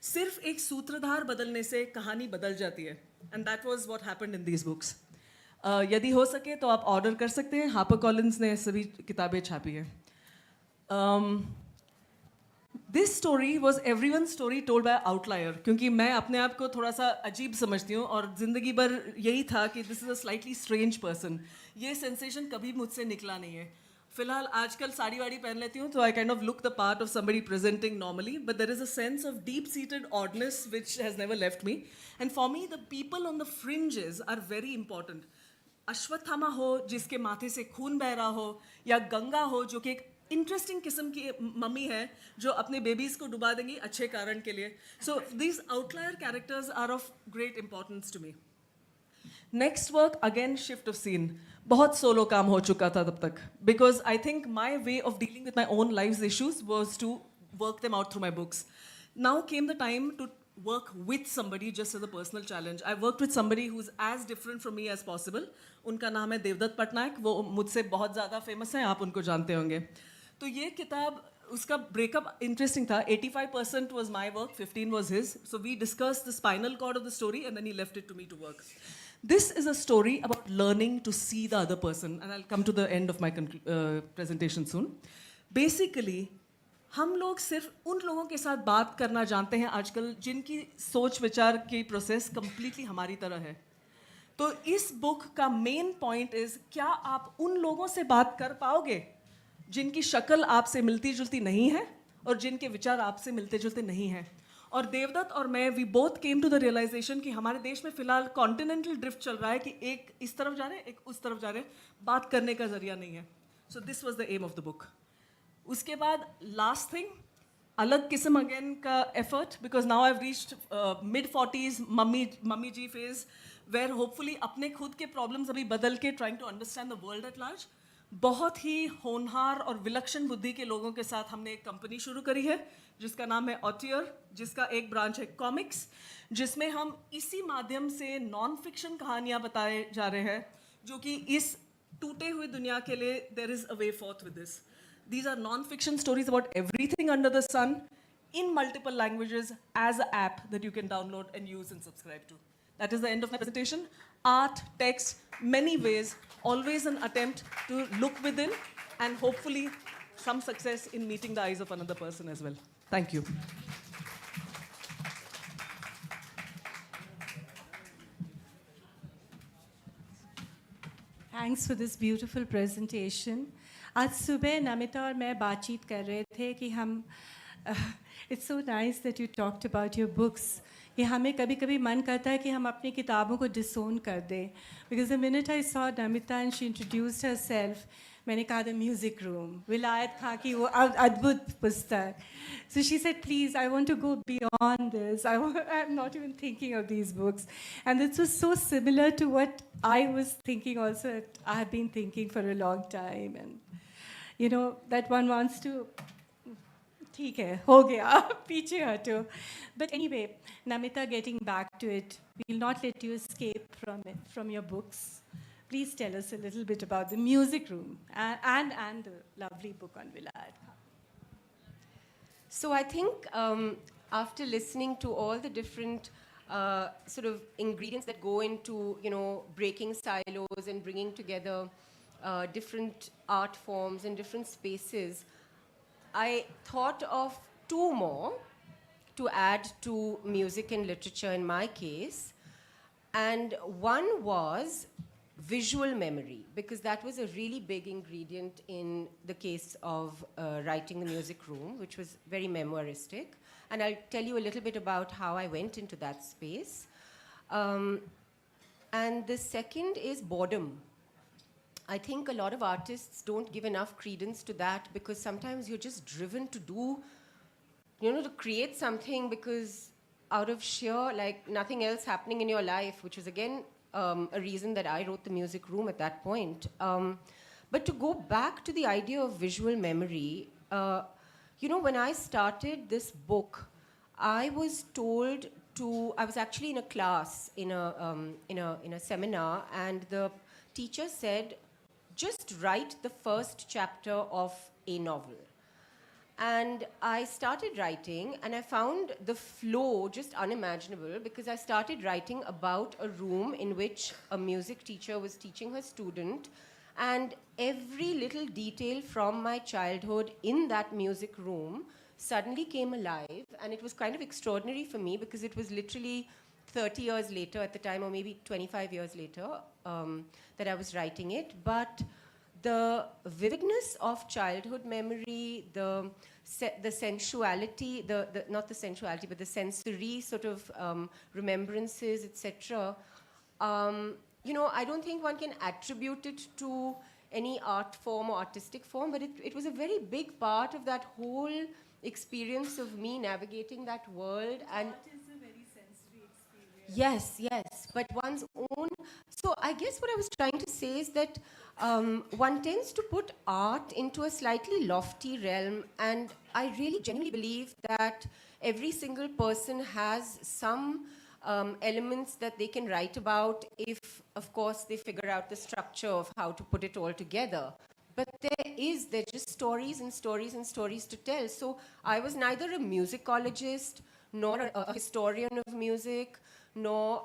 सिर्फ एक सूत्रधार बदलने से कहानी बदल जाती है. And that was what happened in these books. यदि हो सके तो आप ऑर्डर कर सकते हैं. हापर कॉलिन्स ने सभी किताबें छापी हैं. This story was everyone story told by outlier. क्योंकि मैं अपने आप को थोड़ा सा अजीब समझती हूँ और ज़िंदगी भर यही था कि this is a slightly strange person. ये सेंसेशन कभी मुझसे निकला नहीं है. फिलहाल आजकल साड़ी वाड़ी पहन लेती हूँ तो I kind of look the part of somebody presenting normally, but there is a sense of deep seated oddness which has never left me. And for me the people on the fringes are very important. Ashwatthama हो जिसके माथे से खून बह रहा हो, या गंगा हो जो कि एक इंटरेस्टिंग किस्म की मम्मी है जो अपने बेबीज़ को डुबा देंगी अच्छे कारण के लिए. So these outlier characters are of great importance to me. Next work again shift of scene. बहुत सोलो काम हो चुका था तब तक because I think my way of dealing with my own life issues was to work them out through my books. Now came the time to work with somebody just as a personal challenge. I worked with somebody who's as different from me as possible. उनका नाम है देवदत्त पटनायक. वो मुझसे बहुत ज़्यादा famous हैं, आप उनको जानते होंगे. तो ये किताब उसका ब्रेकअप इंटरेस्टिंग था. 85% was my work, 15 was his. So we discussed the spinal cord of the story, and then he left it to me to work. This is a story about learning to see the other person, and I'll come to the end of my presentation soon. Basically, हम लोग सिर्फ उन लोगों के साथ बात करना जानते हैं आजकल जिनकी सोच विचार की प्रोसेस कम्प्लीटली हमारी तरह है. तो इस बुक का मेन पॉइंट इज क्या आप उन लोगों से बात कर पाओगे जिनकी शक्ल आपसे मिलती जुलती नहीं है और जिनके विचार आपसे मिलते जुलते नहीं हैं. और देवदत्त और मैं we both came to the realization कि हमारे देश में फिलहाल कॉन्टिनेंटल ड्रिफ्ट चल रहा है कि एक इस तरफ जा रहे हैं एक उस तरफ जा रहे हैं, बात करने का जरिया नहीं है. So this was the aim of the book. उसके बाद लास्ट थिंग अलग किस्म अगेन का effort because now I have reached mid-40s mummy ji phase where hopefully अपने खुद के प्रॉब्लम्स अभी बदल के trying to understand the world at large. बहुत ही होनहार और विलक्षण बुद्धि के लोगों के साथ हमने एक कंपनी शुरू करी है जिसका नाम है ऑटियर, जिसका एक ब्रांच है कॉमिक्स, जिसमें हम इसी माध्यम से नॉन फिक्शन कहानियाँ बताए जा रहे हैं जो कि इस टूटे हुए दुनिया के लिए there is a way forth with this. These are non-fiction stories about everything under the sun in multiple languages as an app that you can download and use and subscribe to. That is the end of my presentation. Art, text, many ways, always an attempt to look within and hopefully some success in meeting the eyes of another person as well. Thank you.
Thanks for this beautiful presentation. आज सुबह नमिता और मैं बातचीत कर रहे थे कि हम it's so nice that you talked about your books कि हमें कभी कभी मन करता है कि हम अपनी किताबों को डिसोन कर दें. Because the minute I saw Namita and she introduced herself, मैंने कहा द म्यूज़िक रूम, विलायत खां की वो अद्भुत पुस्तक. So she said please I want to go beyond this, I am not even thinking of these books. And this was so similar to what I was thinking also. I have been thinking for a long time and you know that one wants to ठीक है हो गया पीछे हटो. But anyway, Namita, getting back to it, we will not let you escape from your books. Please tell us a little bit about the music room and the lovely book on Vilayat Khan.
So I think after listening to all the different sort of ingredients that go into, breaking silos and bringing together different art forms and different spaces, I thought of two more to add to music and literature in my case. And one was visual memory, because that was a really big ingredient in the case of writing the music room, which was very memoiristic. And I'll tell you a little bit about how I went into that space. And the second is boredom. I think a lot of artists don't give enough credence to that, because sometimes you're just driven to do, to create something because out of sheer, nothing else happening in your life, which was again a reason that I wrote the music room at that point. But to go back to the idea of visual memory, when I started this book, I was told I was actually in a class, in a seminar, and the teacher said, just write the first chapter of a novel. And I started writing, and I found the flow just unimaginable, because I started writing about a room in which a music teacher was teaching her student, and every little detail from my childhood in that music room suddenly came alive. And it was kind of extraordinary for me, because it was literally 30 years later at the time, or maybe 25 years later, that I was writing it. But the vividness of childhood memory, the sensuality, not the sensuality, but the sensory sort of remembrances, etc. I don't think one can attribute it to any art form or artistic form, but it was a very big part of that whole experience of me navigating that world. And yes, but one's own. So I guess what I was trying to say is that one tends to put art into a slightly lofty realm, and I really genuinely believe that every single person has some elements that they can write about if, of course, they figure out the structure of how to put it all together. but they're just stories and stories and stories to tell. So I was neither a musicologist nor a historian of music, nor,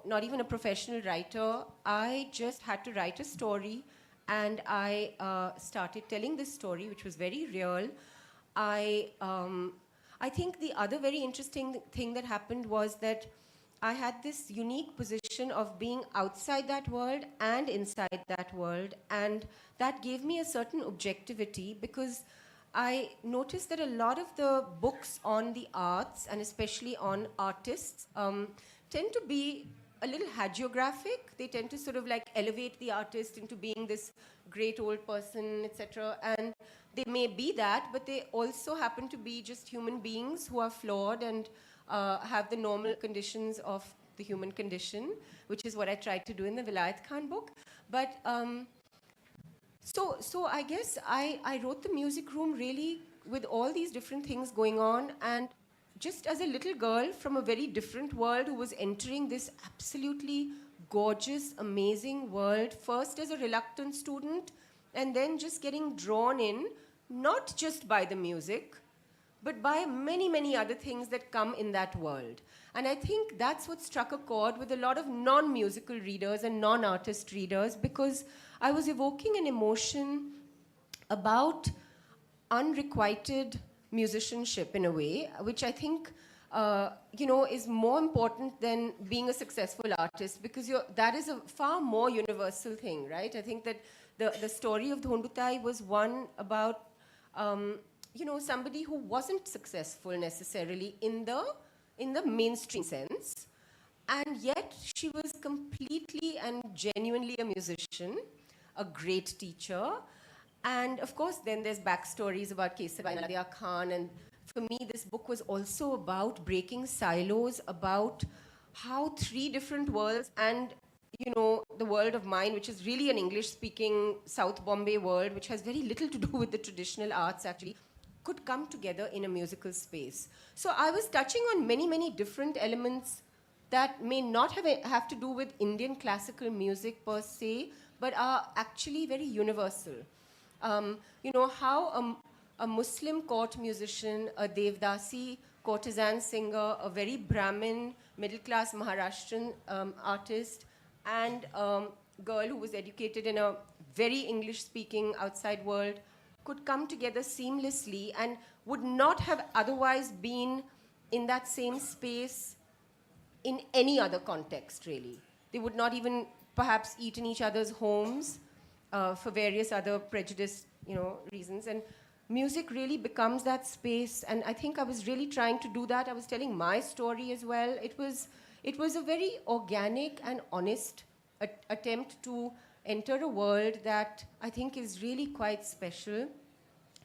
not even a professional writer. I just had to write a story, and I started telling this story, which was very real. I think the other very interesting thing that happened was that I had this unique position of being outside that world and inside that world, and that gave me a certain objectivity, because I noticed that a lot of the books on the arts, and especially on artists, tend to be a little hagiographic. They tend to sort of like elevate the artist into being this great old person, etc. And they may be that, but they also happen to be just human beings who are flawed and have the normal conditions of the human condition, which is what I tried to do in the Vilayat Khan book. But so I guess I wrote the music room really with all these different things going on, and just as a little girl from a very different world who was entering this absolutely gorgeous, amazing world, first as a reluctant student, and then just getting drawn in, not just by the music, but by many, many other things that come in that world. And I think that's what struck a chord with a lot of non-musical readers and non-artist readers, because I was evoking an emotion about unrequited musicianship in a way, which I think is more important than being a successful artist, because that is a far more universal thing, right? I think that the story of Dhondutai was one about somebody who wasn't successful necessarily in the mainstream sense, and yet she was completely and genuinely a musician, a great teacher. And of course, then there's backstories about Kesava and Nadia Khan. And for me, this book was also about breaking silos, about how three different worlds, and the world of mine, which is really an English-speaking South Bombay world, which has very little to do with the traditional arts actually, could come together in a musical space. So I was touching on many, many different elements that may not have to do with Indian classical music per se, but are actually very universal. How a Muslim court musician, a Devdasi courtesan singer, a very Brahmin, middle-class Maharashtrian artist, and a girl who was educated in a very English-speaking outside world could come together seamlessly and would not have otherwise been in that same space in any other context, really. They would not even perhaps eat in each other's homes for various other prejudice, reasons. And music really becomes that space. And I think I was really trying to do that. I was telling my story as well. It was a very organic and honest attempt to enter a world that I think is really quite special,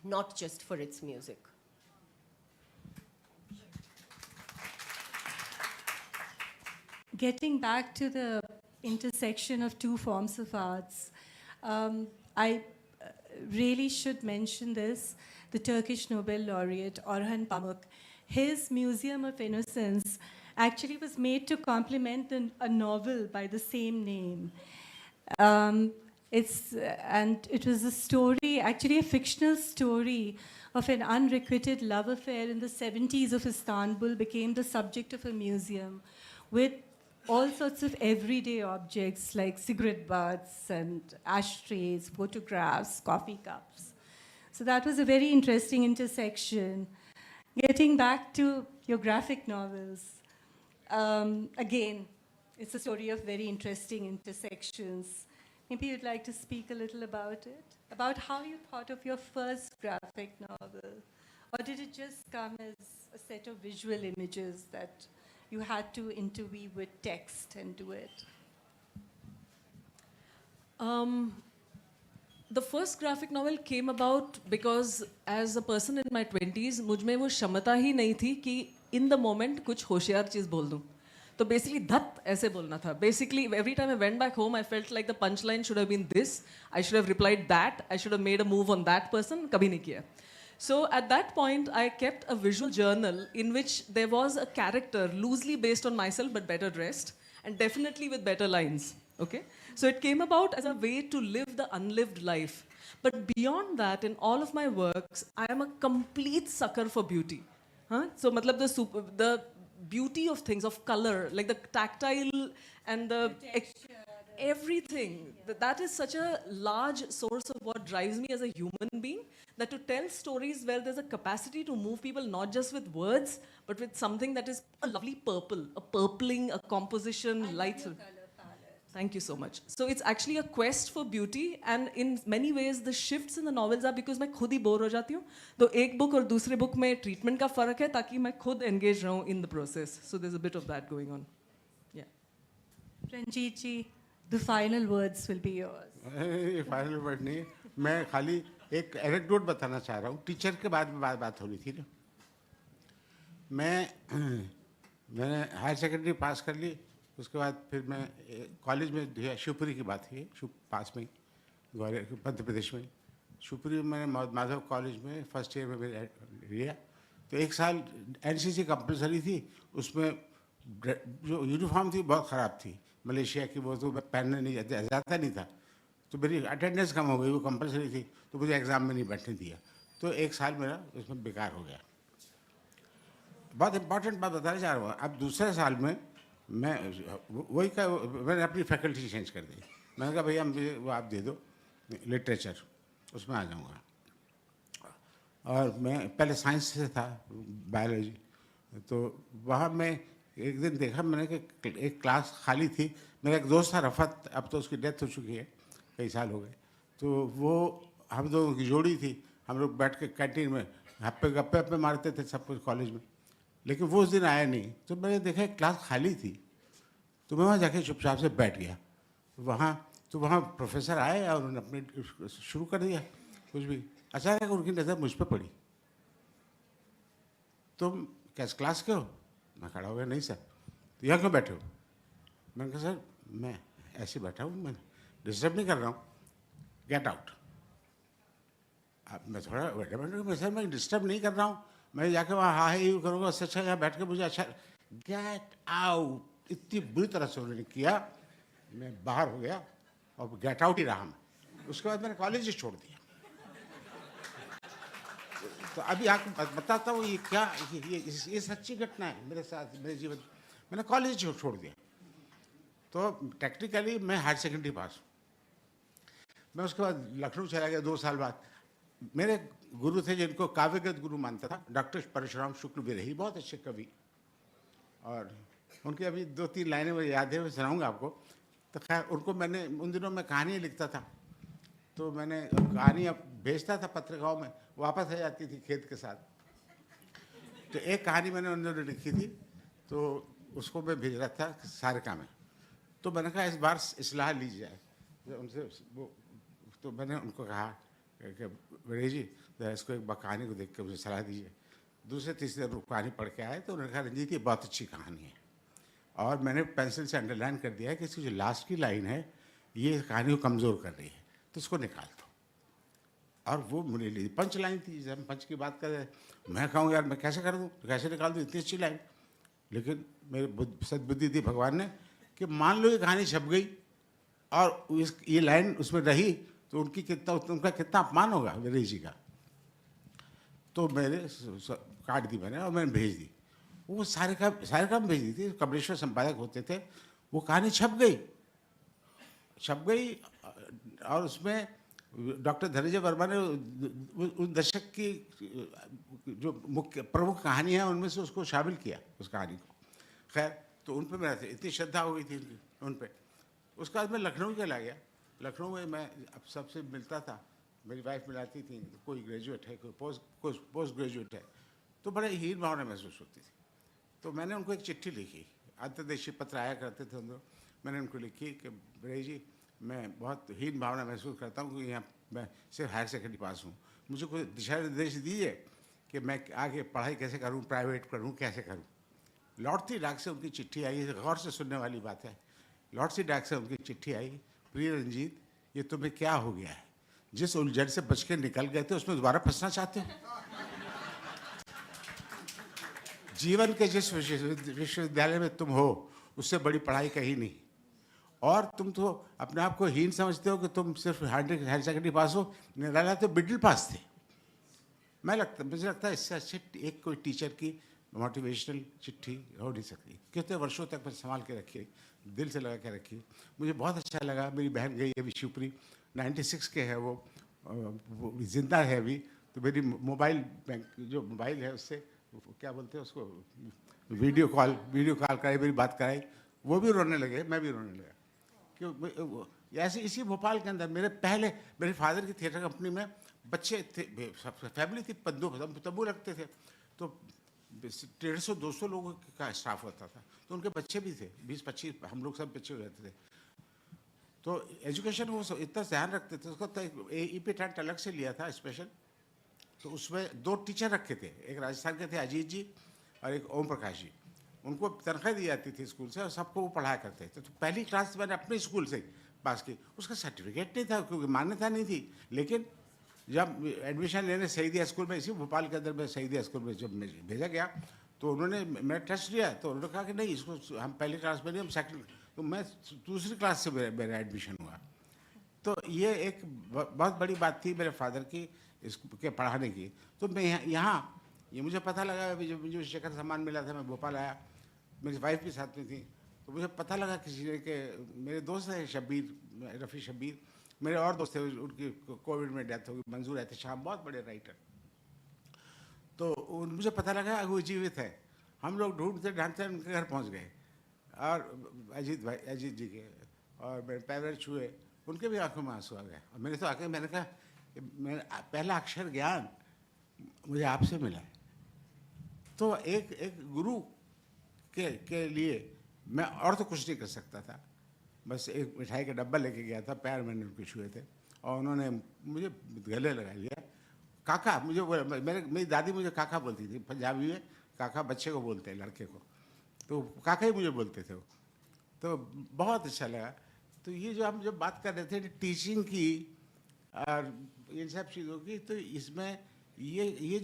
not just for its music.
Getting back to the intersection of two forms of arts, I really should mention this. The Turkish Nobel laureate Orhan Pamuk, his Museum of Innocence actually was made to complement a novel by the same name. And it was a story, actually a fictional story of an unrequited love affair in the 70s of Istanbul, became the subject of a museum with all sorts of everyday objects like cigarette butts and ashtrays, photographs, coffee cups. So that was a very interesting intersection. Getting back to your graphic novels, again, it's a story of very interesting intersections. Maybe you'd like to speak a little about it, about how you thought of your first graphic novel, or did it just come as a set of visual images that you had to interweave with text and do it?
The first graphic novel came about because as a person in my 20s, मुझ में वो क्षमता ही नहीं थी कि in the moment कुछ होशियार चीज़ बोल दूँ. तो basically धत ऐसे बोलना था. Basically every time I went back home, I felt like the punchline should have been this. I should have replied that. I should have made a move on that person. कभी नहीं किया. So at that point, I kept a visual journal in which there was a character loosely based on myself but better dressed and definitely with better lines. Okay? So it came about as a way to live the unlived life. But beyond that, in all of my works, I am a complete sucker for beauty. Huh? So matlab the beauty of things, of color, like the tactile and the everything. That is such a large source of what drives me as a human being, that to tell stories where there's a capacity to move people not just with words, but with something that is a lovely purple, a purpling, a composition, lights. Thank you so much. So it's actually a quest for beauty, and in many ways the shifts in the novels are because मैं खुद ही bore हो जाती हूँ. तो एक book और दूसरे book में treatment का फर्क है ताकि मैं खुद engage रहूँ in the process. So there's a bit of that going on. Yeah.
Ranjit ji, the final words will be yours.
ये फाइनल वर्ड नहीं है, मैं खाली एक एनेक्डोट बताना चाह रहा हूँ. टीचर के बाद में बात हो रही थी ना. मैंने हायर सेकेंडरी पास कर ली. उसके बाद फिर मैं कॉलेज में दिया. शिवपुरी की बात है, पास में ग्वालियर मध्य प्रदेश में. शिवपुरी में मैंने माधव कॉलेज में फर्स्ट ईयर में मैंने लिया. तो एक साल एनसीसी कंपलसरी थी. उसमें जो यूनिफॉर्म थी बहुत ख़राब थी, मलेशिया की. वो तो पहनने नहीं जाता नहीं था. तो मेरी अटेंडेंस कम हो गई. वो कंपलसरी थी तो मुझे एग्ज़ाम में नहीं बैठने दिया. तो एक साल मेरा उसमें बेकार हो गया. बहुत इंपॉर्टेंट बात बताना चाह रहा हूँ. अब दूसरे साल में मैं वही का मैंने अपनी फैकल्टी चेंज कर दी. मैंने कहा भैया मुझे वो आप दे दो लिटरेचर, उसमें आ जाऊँगा. और मैं पहले साइंस से था, बायोलॉजी. तो वहाँ मैं एक दिन देखा मैंने कि एक क्लास खाली थी. मेरा एक दोस्त था रफ़त, अब तो उसकी डेथ हो चुकी है, कई साल हो गए. तो वो हम दोनों की जोड़ी थी. हम लोग बैठ के कैंटीन में गप्पे मारते थे सब कुछ कॉलेज में. लेकिन वो उस दिन आया नहीं. तो मैंने देखा एक क्लास खाली थी. तो मैं वहाँ जाके चुपचाप से बैठ गया. वहाँ प्रोफेसर आए और उन्होंने अपने शुरू कर दिया कुछ भी. अचानक उनकी नज़र मुझ पर पड़ी. तुम कैसे क्लास के हो? मैं खड़ा हो गया. नहीं सर. तो यहाँ क्यों बैठे हो? मैंने कहा सर मैं ऐसे बैठा हूँ, मैं डिस्टर्ब नहीं कर रहा हूँ. Get out. अब मैं थोड़ा सर मैं डिस्टर्ब नहीं कर रहा हूँ. मैं जाके वहाँ हाँ ही करूँगा. उससे अच्छा यहाँ बैठ के मुझे अच्छा. Get out. इतनी बुरी तरह से उन्होंने किया. मैं बाहर हो गया और गेट आउट ही रहा मैं. उसके बाद मैंने कॉलेज ही छोड़ दिया. तो अभी आपको बताता हूँ ये क्या ये सच्ची घटना है मेरे साथ, मेरे जीवन. मैंने कॉलेज छोड़ दिया. तो टेक्निकली मैं हायर सेकेंडरी पास. मैं उसके बाद लखनऊ चला गया 2 साल बाद. मेरे गुरु थे जिनको काव्यगत गुरु मानता था, डॉक्टर परशुराम शुक्ल भी रही, बहुत अच्छे कवि. और उनकी अभी 2-3 लाइनें मुझे याद है, मैं सुनाऊंगा आपको. तो खैर उनको मैंने उन दिनों में कहानियाँ लिखता था. तो मैंने कहानियाँ भेजता था पत्रिकाओं में, वापस आ जाती थी खेत के साथ. तो एक कहानी मैंने उन दिनों लिखी थी, तो उसको मैं भेज रहा था सारिका में. तो मैंने कहा इस बार इस्लाह ली जाए उनसे. वो तो मैंने उनको कहा कि बड़े जी इसको एक बार कहानी को देख के मुझे सलाह दीजिए. दूसरे तीसरे दिन कहानी पढ़ के आए तो उन्होंने कहा रंजीत ये बहुत अच्छी कहानी है. और मैंने पेंसिल से अंडरलाइन कर दिया है कि इसकी जो लास्ट की लाइन है ये कहानी को कमज़ोर कर रही है, तो इसको निकाल दो. और वो मेरे लिए पंच लाइन थी. जब हम पंच की बात कर रहे मैं कहूँ यार मैं कैसे कर दूँ, कैसे निकाल दूँ इतनी अच्छी लाइन. लेकिन मेरे सद्बुद्धि दी भगवान ने कि मान लो ये कहानी छप गई और ये लाइन उसमें रही तो उनका कितना अपमान होगा विनय जी का. तो मैंने काट दी मैंने और मैंने भेज दी. वो सारे काम भेज दी थी. कमलेश्वर संपादक होते थे. वो कहानी छप गई और उसमें डॉक्टर धनंजय वर्मा ने उस दशक की जो मुख्य प्रमुख कहानी है उनमें से उसको शामिल किया उस कहानी को. खैर तो उन पर मेरा इतनी श्रद्धा हो गई थी उन पर. उसके बाद मैं लखनऊ चला गया. लखनऊ में मैं अब सबसे मिलता था. मेरी वाइफ मिलाती थी. कोई ग्रेजुएट है, कोई पोस्ट ग्रेजुएट है, तो बड़े हीन भावना महसूस होती थी. तो मैंने उनको एक चिट्ठी लिखी. अंतर्देशीय पत्र आया करते थे उन. मैंने उनको लिखी कि बड़े जी मैं बहुत हीन भावना महसूस करता हूँ कि यहाँ मैं सिर्फ हायर सेकेंडरी पास हूँ. मुझे कोई दिशा निर्देश दीजिए कि मैं आगे पढ़ाई कैसे करूँ, प्राइवेट करूँ, कैसे करूँ. लौटती डाक से उनकी चिट्ठी आई. गौर से सुनने वाली बात है. लौटती डाक से उनकी चिट्ठी आई. प्रिय रंजीत ये तुम्हें क्या हो गया है? जिस उलझन से बच के निकल गए थे उसमें दोबारा फंसना चाहते हो? जीवन के जिस विश्वविद्यालय में तुम हो उससे बड़ी पढ़ाई कहीं नहीं. और तुम तो अपने आप को हीन समझते हो कि तुम सिर्फ हायर सेकेंडरी पास हो, निराला तो मिडिल पास थे। मुझे लगता है इससे अच्छे एक कोई टीचर की मोटिवेशनल चिट्ठी हो नहीं सकती। कितने वर्षों तक मैं संभाल के रखी, दिल से लगा के रखी। मुझे बहुत अच्छा लगा। मेरी बहन गई है शिवपुरी, 96 के है वो जिंदा है अभी। तो मेरी मोबाइल बैंक जो मोबाइल है उससे क्या बोलते हैं उसको, वीडियो कॉल कराई, मेरी बात कराई। वो भी रोने लगे, मैं भी रोने लगा। क्यों ऐसे इसी भोपाल के अंदर मेरे फादर की थिएटर कंपनी में बच्चे थे, फैमिली थी, तब्बू रखते थे। तो 150-200 लोगों का स्टाफ होता था। तो उनके बच्चे भी थे, 20-25 हम लोग सब बच्चे रहते थे। तो एजुकेशन वो इतना ध्यान रखते थे। उसको तो ईपी टेंट अलग से लिया था स्पेशल। तो उसमें 2 टीचर रखे थे, एक राजस्थान के थे अजीत जी और एक ओम प्रकाश जी। उनको तनख्वाह दी जाती थी स्कूल से और सबको वो पढ़ाया करते थे। तो पहली क्लास मैंने अपने स्कूल से पास की। उसका सर्टिफिकेट नहीं था क्योंकि मान्यता नहीं थी। लेकिन जब एडमिशन लेने शहीदिया स्कूल में, इसी भोपाल के अंदर में शहीदिया स्कूल में जब भेजा गया, तो उन्होंने मेरा टेस्ट लिया। तो उन्होंने कहा कि नहीं, इसको हम पहली क्लास में नहीं, हम सेकंड। तो मैं दूसरी क्लास से मेरा एडमिशन हुआ। तो ये एक बहुत बड़ी बात थी मेरे फादर की इसके पढ़ाने की। तो मैं यहाँ ये मुझे पता लगा, जब मुझे शिखर सम्मान मिला था, मैं भोपाल आया, मेरी वाइफ भी साथ में थी। तो मुझे पता लगा किसी ने कि मेरे दोस्त हैं रफ़ी शब्बीर, मेरे और दोस्त थे, उनकी कोविड में डेथ हो गई, मंजूर एहतशाम, बहुत बड़े राइटर। तो मुझे पता लगा वो जीवित है। हम लोग ढूंढते ढांढते उनके घर पहुंच गए और अजीत जी के, और मेरे पैर छुए, उनके भी आंखों में आंसू आ गए। और मेरे तो आके मैंने कहा कि मेरा पहला अक्षर ज्ञान मुझे आपसे मिला है। तो एक गुरु के लिए मैं और तो कुछ नहीं कर सकता था। बस एक मिठाई का डब्बा लेके गया था, पैर मैंने उनके छुए थे और उन्होंने मुझे गले लगा लिया। काका मुझे मेरी दादी मुझे काका बोलती थी। पंजाबी में काका बच्चे को बोलते हैं, लड़के को, तो काका ही मुझे बोलते थे वो। तो बहुत अच्छा लगा। तो ये जो हम जब बात कर रहे थे टीचिंग की और इन सब चीज़ों की, तो इसमें ये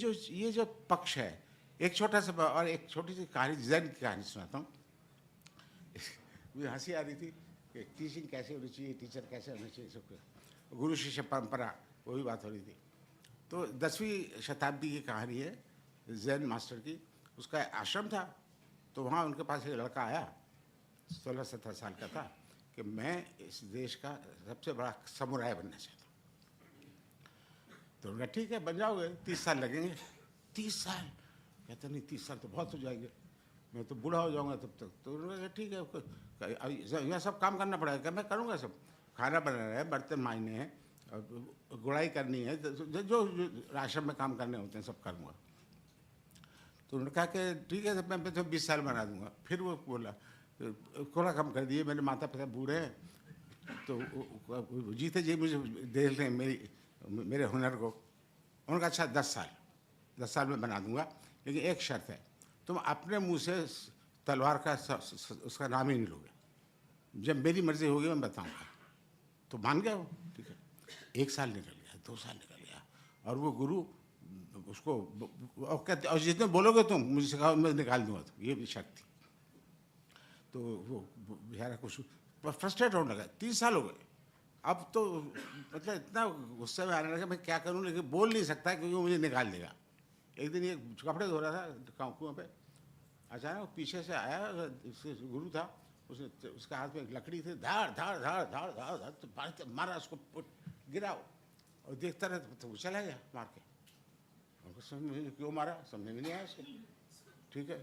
जो पक्ष है, एक छोटा सा और एक छोटी सी कहानी, जैन की कहानी सुनाता हूँ। मुझे हंसी आ रही थी कि टीचिंग कैसे होनी चाहिए, टीचर कैसे होना चाहिए, सब गुरु शिष्य परंपरा, वही बात हो रही थी। तो 10वीं शताब्दी की कहानी है, जैन मास्टर की। उसका आश्रम था, तो वहाँ उनके पास एक लड़का आया, 16-17 साल का था, कि मैं इस देश का सबसे बड़ा समुराय बनना चाहता हूँ। तो उनका ठीक है, बन जाओगे, 30 साल लगेंगे। 30 साल कहते नहीं, 30 साल तो बहुत हो जाएंगे, मैं तो बूढ़ा हो जाऊंगा तब तक। तो उन्होंने कहा ठीक है, यहाँ सब काम करना पड़ेगा। मैं करूँगा सब, खाना बनाना है, बर्तन मांजने हैं, गुड़ाई करनी है, जो आश्रम में काम करने होते हैं सब करूँगा। तो उन्होंने कहा कि ठीक है, मैं तो 20 साल बना दूंगा। फिर वो बोला थोड़ा कम कर दिए, मेरे माता पिता बूढ़े हैं, तो जीते जी मुझे देख लें मेरे हुनर को। उन्होंने कहा अच्छा 10 साल में बना दूंगा, लेकिन एक शर्त है, तुम अपने मुंह से तलवार का उसका नाम ही नहीं लोगे, जब मेरी मर्जी होगी मैं बताऊंगा। तो मान गया वो, ठीक है। 1 साल निकल गया, 2 साल निकल गया, और वो गुरु उसको कहते, और जितने बोलोगे तुम मुझे सिखाओ, मैं निकाल दूंगा, तो ये भी शर्त थी। तो वो बेचारा कुछ फ्रस्ट्रेट होने लगा। 30 साल हो गए, अब तो मतलब इतना गुस्से में आने लगा, मैं क्या करूं, लेकिन बोल नहीं सकता क्योंकि वो मुझे निकाल देगा। एक दिन ये कपड़े धो रहा था कुआं पे, अचानक पीछे से आया, गुरु था, उसके हाथ में एक लकड़ी थी, धाड़ धाड़ धाड़ धाड़ धाड़ धाड़, तो मारा उसको, गिरा, और देखता रहा तो वो चला गया मार के। उनको समझ में क्यों मारा, समझ में नहीं आया उसको। ठीक है,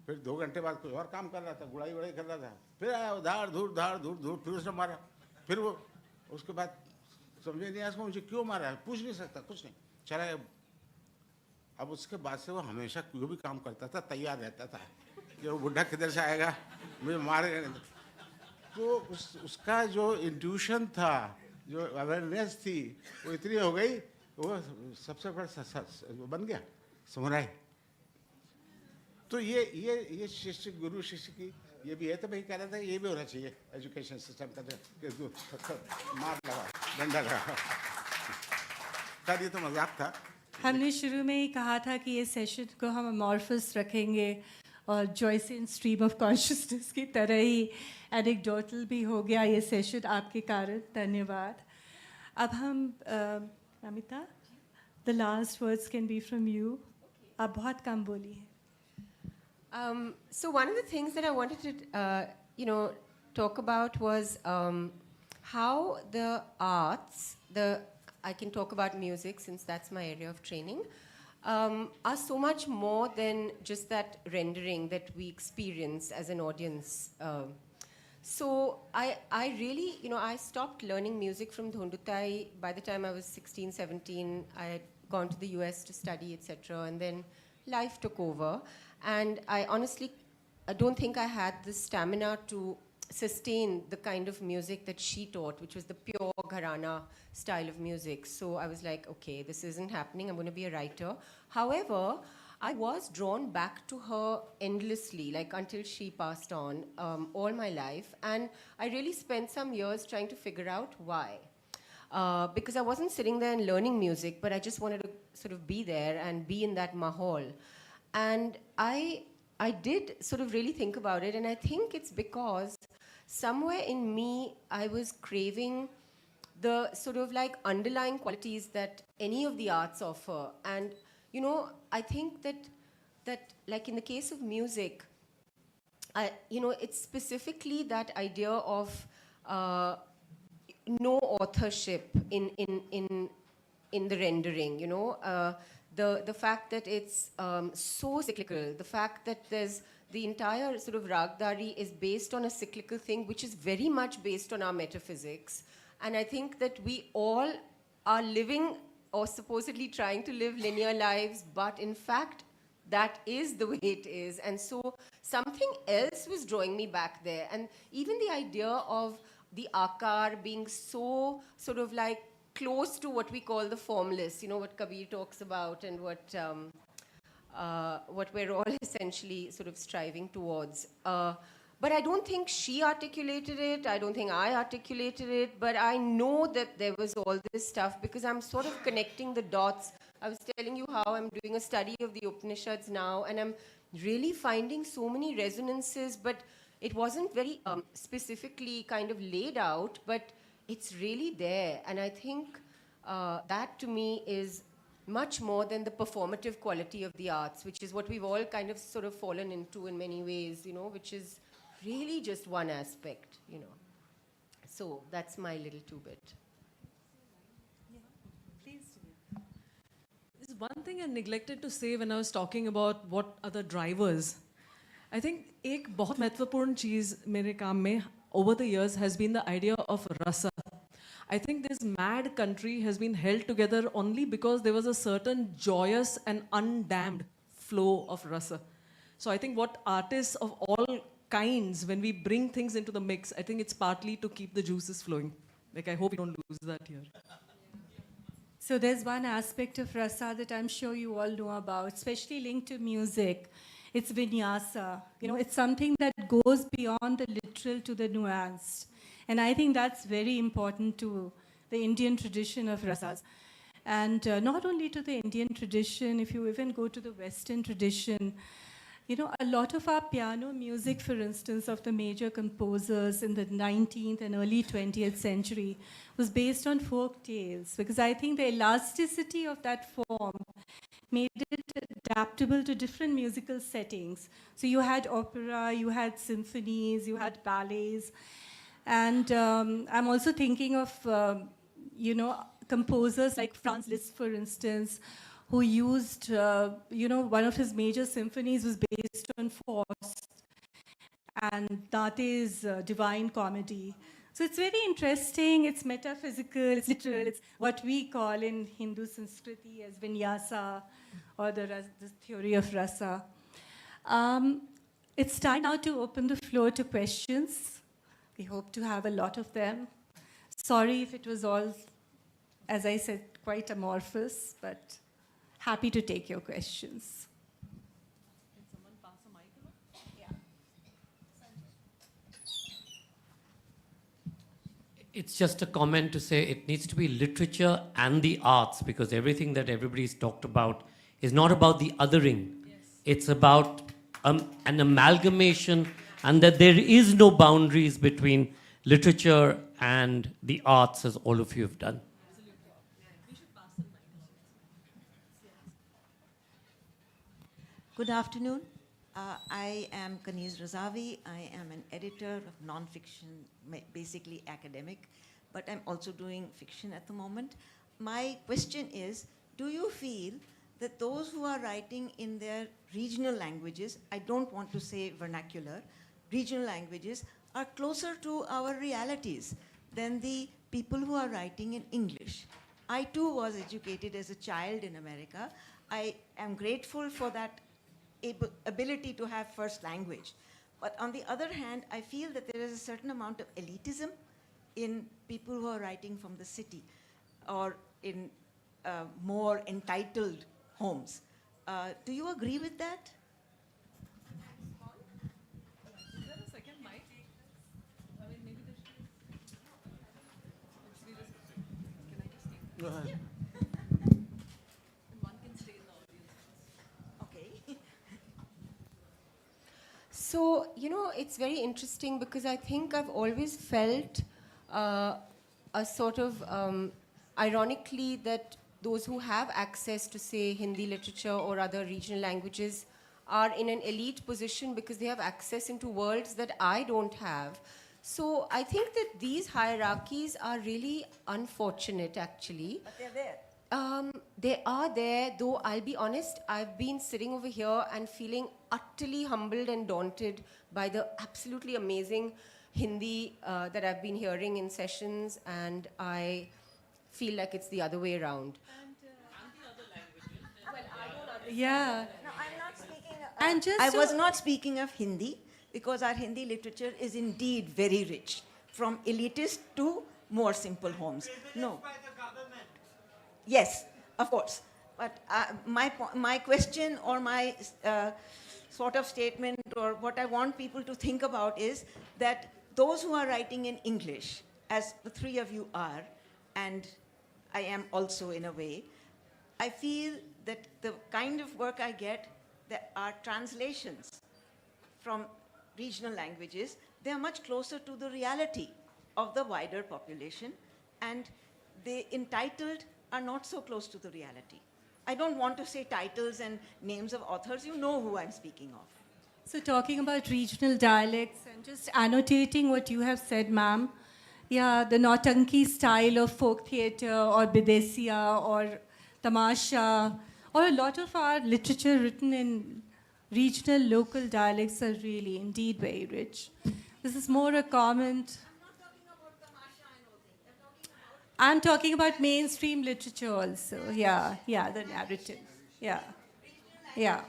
फिर 2 घंटे बाद कोई और काम कर रहा था, गुड़ाई वुड़ाई कर रहा था, फिर आया वो, धाड़ धूड़ धाड़ धूड़ धूड़, फिर उसने मारा। फिर वो उसके बाद समझ में नहीं आया उसको, मुझे क्यों मारा है, पूछ नहीं सकता, कुछ नहीं, चला गया। अब उसके बाद से वो हमेशा जो भी काम करता था तैयार रहता था कि वो बुढ़ा किधर से आएगा, मुझे मारेगा। तो उसका जो इंट्यूशन था, जो अवेयरनेस थी, वो इतनी हो गई, वो सबसे बड़ा बन गया समुराय। तो ये शिष्य गुरु शिष्य की ये भी है। तो मैं कह रहा था ये भी होना चाहिए एजुकेशन सिस्टम का, मार लगा, डंडा लगा। सर ये तो मजाक था।
हमने शुरू में ही कहा था कि ये सेशन को हम अमॉर्फस रखेंगे और जॉयसिन स्ट्रीम ऑफ कॉन्शियसनेस की तरह ही एनेक्डोटल भी हो गया ये सेशन आपके कारण. धन्यवाद. अब हम Amita, the last words can be from you. आप बहुत कम बोली हैं.
So one of the things that I wanted to, talk about was how the arts, I can talk about music since that's my area of training, are so much more than just that rendering that we experience as an audience. So I really, I stopped learning music from Dhondutai by the time I was 16, 17. I had gone to the US to study, etc. And then life took over. And I honestly, I don't think I had the stamina to sustain the kind of music that she taught, which was the pure gharana style of music. So I was like, okay, this isn't happening. I'm going to be a writer. However, I was drawn back to her endlessly, like until she passed on, all my life. And I really spent some years trying to figure out why. Because I wasn't sitting there and learning music, but I just wanted to sort of be there and be in that mahal. And I did sort of really think about it, and I think it's because somewhere in me I was craving the sort of like underlying qualities that any of the arts offer. And I think that like in the case of music, it's specifically that idea of no authorship in the rendering, the fact that it's so cyclical, the fact that there's the entire sort of Ragdari is based on a cyclical thing, which is very much based on our metaphysics. And I think that we all are living or supposedly trying to live linear lives, but in fact, that is the way it is. And so something else was drawing me back there. And even the idea of the akar being so sort of like close to what we call the formless, what Kabir talks about and what we're all essentially sort of striving towards. But I don't think she articulated it. I don't think I articulated it. But I know that there was all this stuff because I'm sort of connecting the dots. I was telling you how I'm doing a study of the Upanishads now, and I'm really finding so many resonances, but it wasn't very specifically kind of laid out, but it's really there. And I think that to me is much more than the performative quality of the arts, which is what we've all kind of sort of fallen into in many ways, which is really just one aspect, So that's my little two-bit.
There's one thing I neglected to say when I was talking about what are the drivers. I think एक बहुत महत्वपूर्ण चीज़ मेरे काम में over the years has been the idea of rasa. I think this mad country has been held together only because there was a certain joyous and undammed flow of rasa. So I think what artists of all kinds, when we bring things into the mix, I think it's partly to keep the juices flowing. Like I hope we don't lose that here.
So there's one aspect of rasa that I'm sure you all know about, especially linked to music. It's vinyasa. It's something that goes beyond the literal to the nuanced. And I think that's very important to the Indian tradition of rasas. And not only to the Indian tradition, if you even go to the Western tradition, a lot of our piano music, for instance, of the major composers in the 19th and early 20th century was based on folk tales, because I think the elasticity of that form made it adaptable to different musical settings. So you had opera, you had symphonies, you had ballets. And I'm also thinking of, composers like Franz Liszt, for instance, who used, one of his major symphonies was based on Faust and Dante's Divine Comedy. So it's very interesting, it's metaphysical, it's literal, it's what we call in Hindu Sanskriti as vinyasa or the theory of rasa. It's time now to open the floor to questions. We hope to have a lot of them. Sorry if it was all, as I said, quite amorphous, but happy to take your questions.
Can someone pass a mic along?
It's just a comment to say it needs to be literature and the arts, because everything that everybody's talked about is not about the othering.
Yes.
It's about an amalgamation, and that there is no boundaries between literature and the arts, as all of you have done.
Good afternoon. I am Kaniz Razavi. I am an editor of non-fiction, basically academic, but I'm also doing fiction at the moment. My question is, do you feel that those who are writing in their regional languages, I don't want to say vernacular, regional languages, are closer to our realities than the people who are writing in English? I too was educated as a child in America. I am grateful for that ability to have first language. But on the other hand, I feel that there is a certain amount of elitism in people who are writing from the city or in more entitled homes. Do you agree with that? Okay.
So, you know, it's very interesting because I think I've always felt a sort of ironically that those who have access to, say, Hindi literature or other regional languages are in an elite position because they have access into worlds that I don't have. So I think that these hierarchies are really unfortunate, actually.
But they're there.
They are there, though I'll be honest, I've been sitting over here and feeling utterly humbled and daunted by the absolutely amazing Hindi that I've been hearing in sessions, and I feel like it's the other way around.
Yeah.
No, I'm not speaking.
And just
I
so-
was not speaking of Hindi because our Hindi literature is indeed very rich, from elitist to more simple homes. No. Yes, of course. But my question or my sort of statement or what I want people to think about is that those who are writing in English, as the three of you are, and I am also in a way, I feel that the kind of work I get, that are translations from regional languages, they are much closer to the reality of the wider population, and the entitled are not so close to the reality. I don't want to say titles and names of authors. You know who I'm speaking of.
So talking about regional dialects and just annotating what you have said, ma'am, yeah, the Nautanki style of folk theatre or Bidesiya or Tamasha, or a lot of our literature written in regional local dialects are really indeed very rich. This is more a comment. I'm talking about mainstream literature also. Yeah, yeah, the narrative. Yeah, yeah.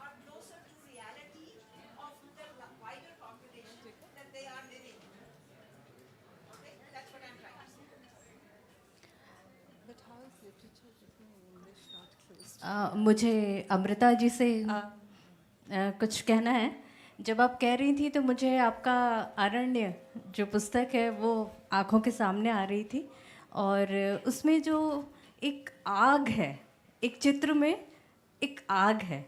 Are closer to reality of the wider population that they are living. Okay, that's what I'm trying to say.
मुझे अमृता जी से कुछ कहना है. जब आप कह रही थी तो मुझे आपका आरण्य जो पुस्तक है वो आँखों के सामने आ रही थी, और उसमें जो एक आग है, एक चित्र में एक आग है,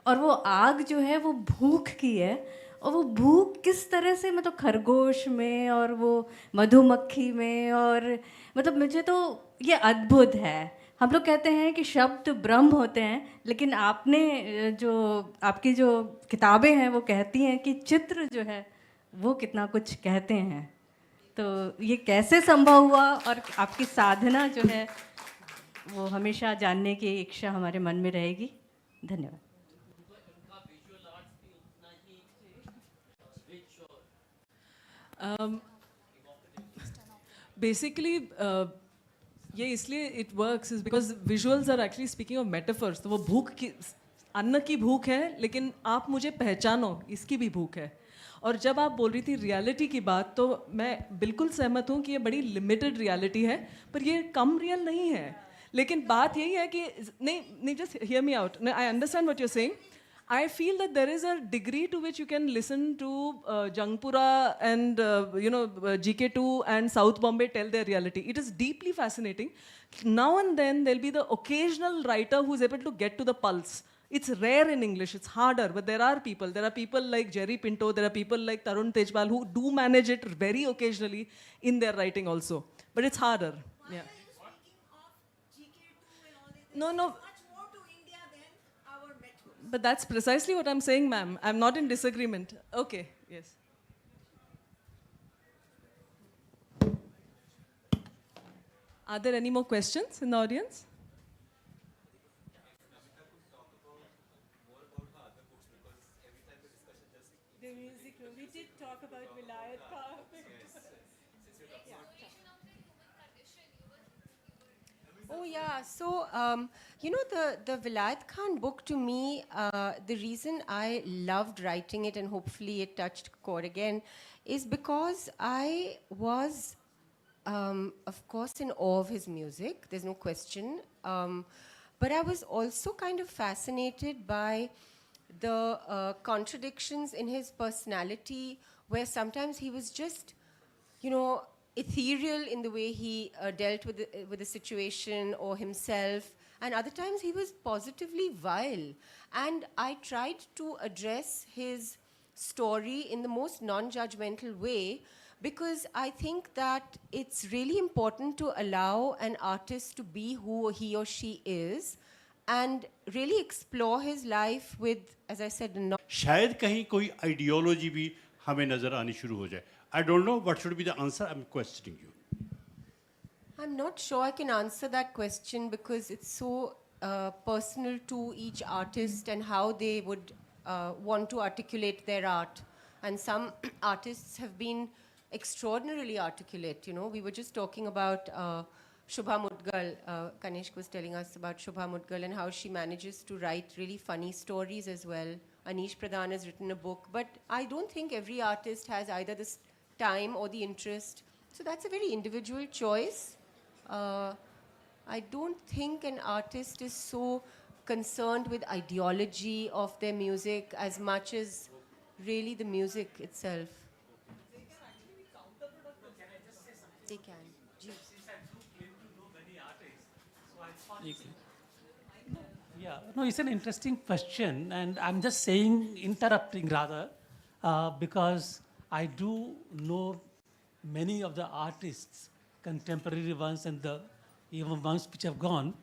और वो आग जो है वो भूख की है, और वो भूख किस तरह से मतलब खरगोश में और वो मधुमक्खी में, और मतलब मुझे तो ये अद्भुत है. हम लोग कहते हैं कि शब्द ब्रह्म होते हैं, लेकिन आपने जो आपकी जो किताबें हैं वो कहती हैं कि चित्र जो है वो कितना कुछ कहते हैं. तो ये कैसे संभव हुआ, और आपकी साधना जो है वो हमेशा जानने की इच्छा हमारे मन में रहेगी. धन्यवाद.
बेसिकली ये इसलिए it works is because visuals are actually speaking of metaphors. तो वो भूख की, अन्न की भूख है, लेकिन आप मुझे पहचानो, इसकी भी भूख है. और जब आप बोल रही थी रियलिटी की बात, तो मैं बिल्कुल सहमत हूँ कि ये बड़ी लिमिटेड रियलिटी है, पर ये कम रियल नहीं है. लेकिन बात यही है कि नहीं just hear me out, I understand what you are saying. I feel that there is a degree to which you can listen to Jangpura and GK2 and South Bombay tell their reality. It is deeply fascinating. Now and then there'll be the occasional writer who's able to get to the pulse. It's rare in English, it's harder, but there are people like Jerry Pinto, there are people like Tarun Tejpal who do manage it very occasionally in their writing also. But it's harder. Yeah. No, no. But that's precisely what I'm saying, ma'am. I'm not in disagreement. Okay, yes. Are there any more questions in the audience?
The music room. We did talk about Vilayat Khan.
Oh yeah, so you know the Vilayat Khan book to me, the reason I loved writing it and hopefully it touched chord again, is because I was, of course, in awe of his music. There's no question, but I was also kind of fascinated by the contradictions in his personality, where sometimes he was just, you know, ethereal in the way he dealt with the situation or himself, and other times he was positively vile. And I tried to address his story in the most non-judgmental way, because I think that it's really important to allow an artist to be who he or she is and really explore his life with, as I said,
शायद कहीं कोई ideology भी हमें नजर आनी शुरू हो जाए. I don't know what should be the answer. I'm questioning you.
I'm not sure I can answer that question because it's so personal to each artist and how they would want to articulate their art. And some artists have been extraordinarily articulate. You know, we were just talking about Shubha Mudgal. Kanishk was telling us about Shubha Mudgal and how she manages to write really funny stories as well. Anish Pradhan has written a book, but I don't think every artist has either the time or the interest. So that's a very individual choice. I don't think an artist is so concerned with ideology of their music as much as really the music itself. They can.
Yeah, no, it's an interesting question, and I'm just saying, interrupting rather, because I do know many of the artists, contemporary ones and the even ones which have gone.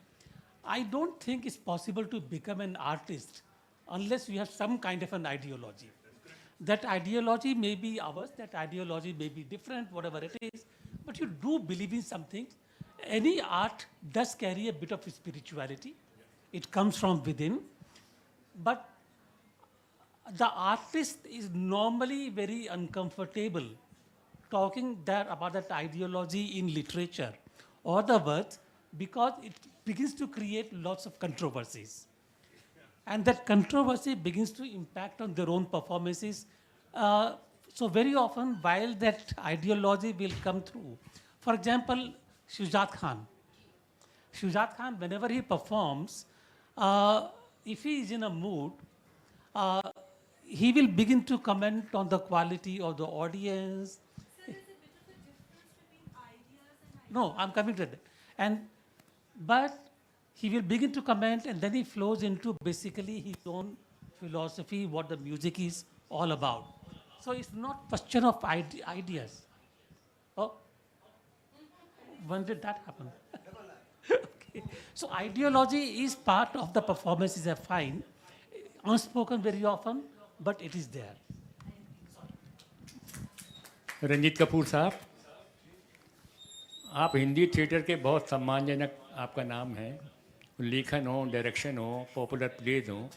I don't think it's possible to become an artist unless you have some kind of an ideology. That ideology may be ours, that ideology may be different, whatever it is, but you do believe in something. Any art does carry a bit of spirituality. It comes from within, but the artist is normally very uncomfortable talking there about that ideology in literature or the words, because it begins to create lots of controversies. And that controversy begins to impact on their own performances. So very often, while that ideology will come through, for example, Shujat Khan. Shujat Khan, whenever he performs, if he is in a mood, he will begin to comment on the quality of the audience.
So there's a bit of a difference between ideas and
No, I'm coming to that. But he will begin to comment, and then he flows into basically his own philosophy, what the music is all about. So it's not question of ideas. Oh, when did that happen? Okay. So ideology is part of the performances, are fine, unspoken very often, but it is there.
Ranjit Kapoor साहब, आप Hindi theatre के बहुत सम्मानजनक आपका नाम है. लेखन हो, डायरेक्शन हो, पॉपुलर प्लेज हो.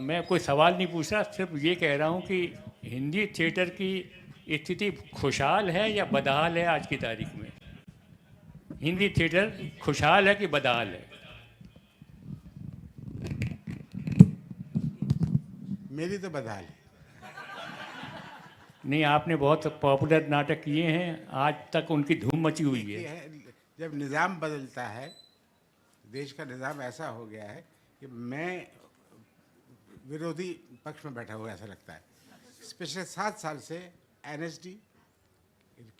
मैं कोई सवाल नहीं पूछ रहा, सिर्फ ये कह रहा हूँ कि हिंदी थिएटर की स्थिति खुशहाल है या बदहाल है आज की तारीख में? हिंदी थिएटर खुशहाल है कि बदहाल है?
मेरी तो बदहाल है.
नहीं, आपने बहुत पॉपुलर नाटक किए हैं, आज तक उनकी धूम मची हुई है.
जब निज़ाम बदलता है, देश का निज़ाम ऐसा हो गया है कि मैं विरोधी पक्ष में बैठा हुआ ऐसा लगता है. पिछले 7 साल से एनएसडी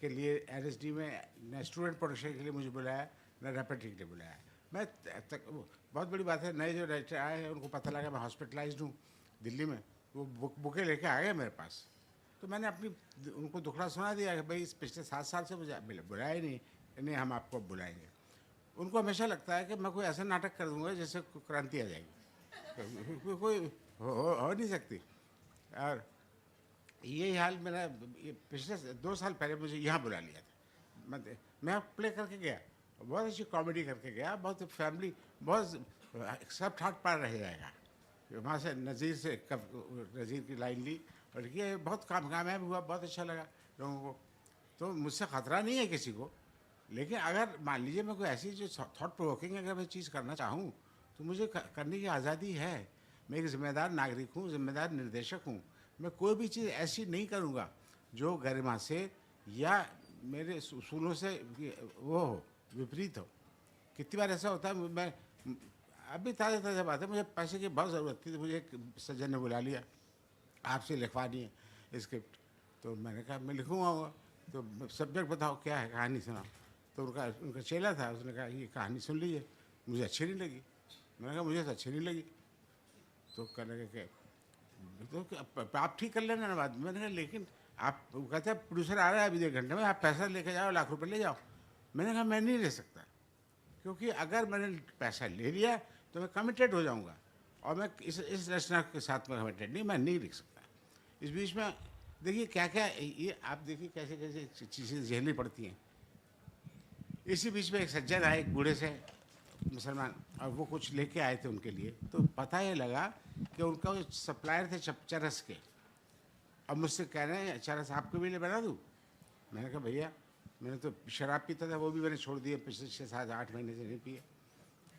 के लिए, एनएसडी में न स्टूडेंट प्रोडक्शन के लिए मुझे बुलाया, न रेपेटिंग के लिए बुलाया. मैं बहुत बड़ी बात है, नए जो डायरेक्टर आए हैं उनको पता लगा मैं हॉस्पिटलाइज्ड हूँ दिल्ली में, वो बुके लेके आ गए मेरे पास। तो मैंने उनको दुखड़ा सुना दिया कि भाई इस पिछले 7 साल से मुझे बुलाया ही नहीं, हम आपको बुलाएंगे। उनको हमेशा लगता है कि मैं कोई ऐसा नाटक कर दूंगा जिससे क्रांति आ जाएगी, कोई हो नहीं सकती। और यही हाल मेरा पिछले 2 साल पहले मुझे यहाँ बुला लिया था, मैं प्ले करके गया, बहुत अच्छी कॉमेडी करके गया, बहुत फैमिली, बहुत सब ठाट पार रह जाएगा। वहाँ से नज़ीर की लाइन ली और ये बहुत कामयाब हुआ, बहुत अच्छा लगा लोगों को। तो मुझसे ख़तरा नहीं है किसी को, लेकिन अगर मान लीजिए मैं कोई ऐसी जो थॉट प्रोवोकिंग अगर मैं चीज़ करना चाहूँ तो मुझे करने की आज़ादी है। मैं एक ज़िम्मेदार नागरिक हूँ, ज़िम्मेदार निर्देशक हूँ। मैं कोई भी चीज़ ऐसी नहीं करूँगा जो गरिमा से या मेरे उसूलों से वो हो, विपरीत हो। कितनी बार ऐसा होता है, मैं अभी ताज़ा बात है, मुझे पैसे की बहुत ज़रूरत थी, तो मुझे एक सज्जन ने बुला लिया, आपसे लिखवानी है स्क्रिप्ट। तो मैंने कहा मैं लिखूँगा, तो सब्जेक्ट बताओ क्या है, कहानी सुनाओ। तो उनका चेला था, उसने कहा ये कहानी सुन लीजिए। मुझे अच्छी नहीं लगी। मैंने कहा मुझे तो अच्छी नहीं लगी। तो कहने लगे तो आप ठीक कर लेना ना बात। मैंने कहा लेकिन आप, वो कहते हैं प्रोड्यूसर आ रहा है अभी 1 घंटे में, आप पैसा लेके जाओ, लाख रुपए ले जाओ। मैंने कहा मैं नहीं ले सकता, क्योंकि अगर मैंने पैसा ले लिया तो मैं कमिटेड हो जाऊंगा, और मैं इस रचना के साथ में कमिटेड नहीं, मैं नहीं लिख सकता। इस बीच में देखिए क्या क्या, ये आप देखिए कैसे कैसे चीज़ें झेलनी पड़ती हैं। इसी बीच में एक सज्जन आए, एक बूढ़े से मुसलमान, और वो कुछ लेके आए थे उनके लिए। तो पता ये लगा कि उनका वो सप्लायर थे चरस के, अब मुझसे कह रहे हैं चरस आपके भी लिए बना दूँ। मैंने कहा भैया मैंने तो शराब पीता था, वो भी मैंने छोड़ दिया, पिछले 6, 7, 8 महीने से नहीं पिए।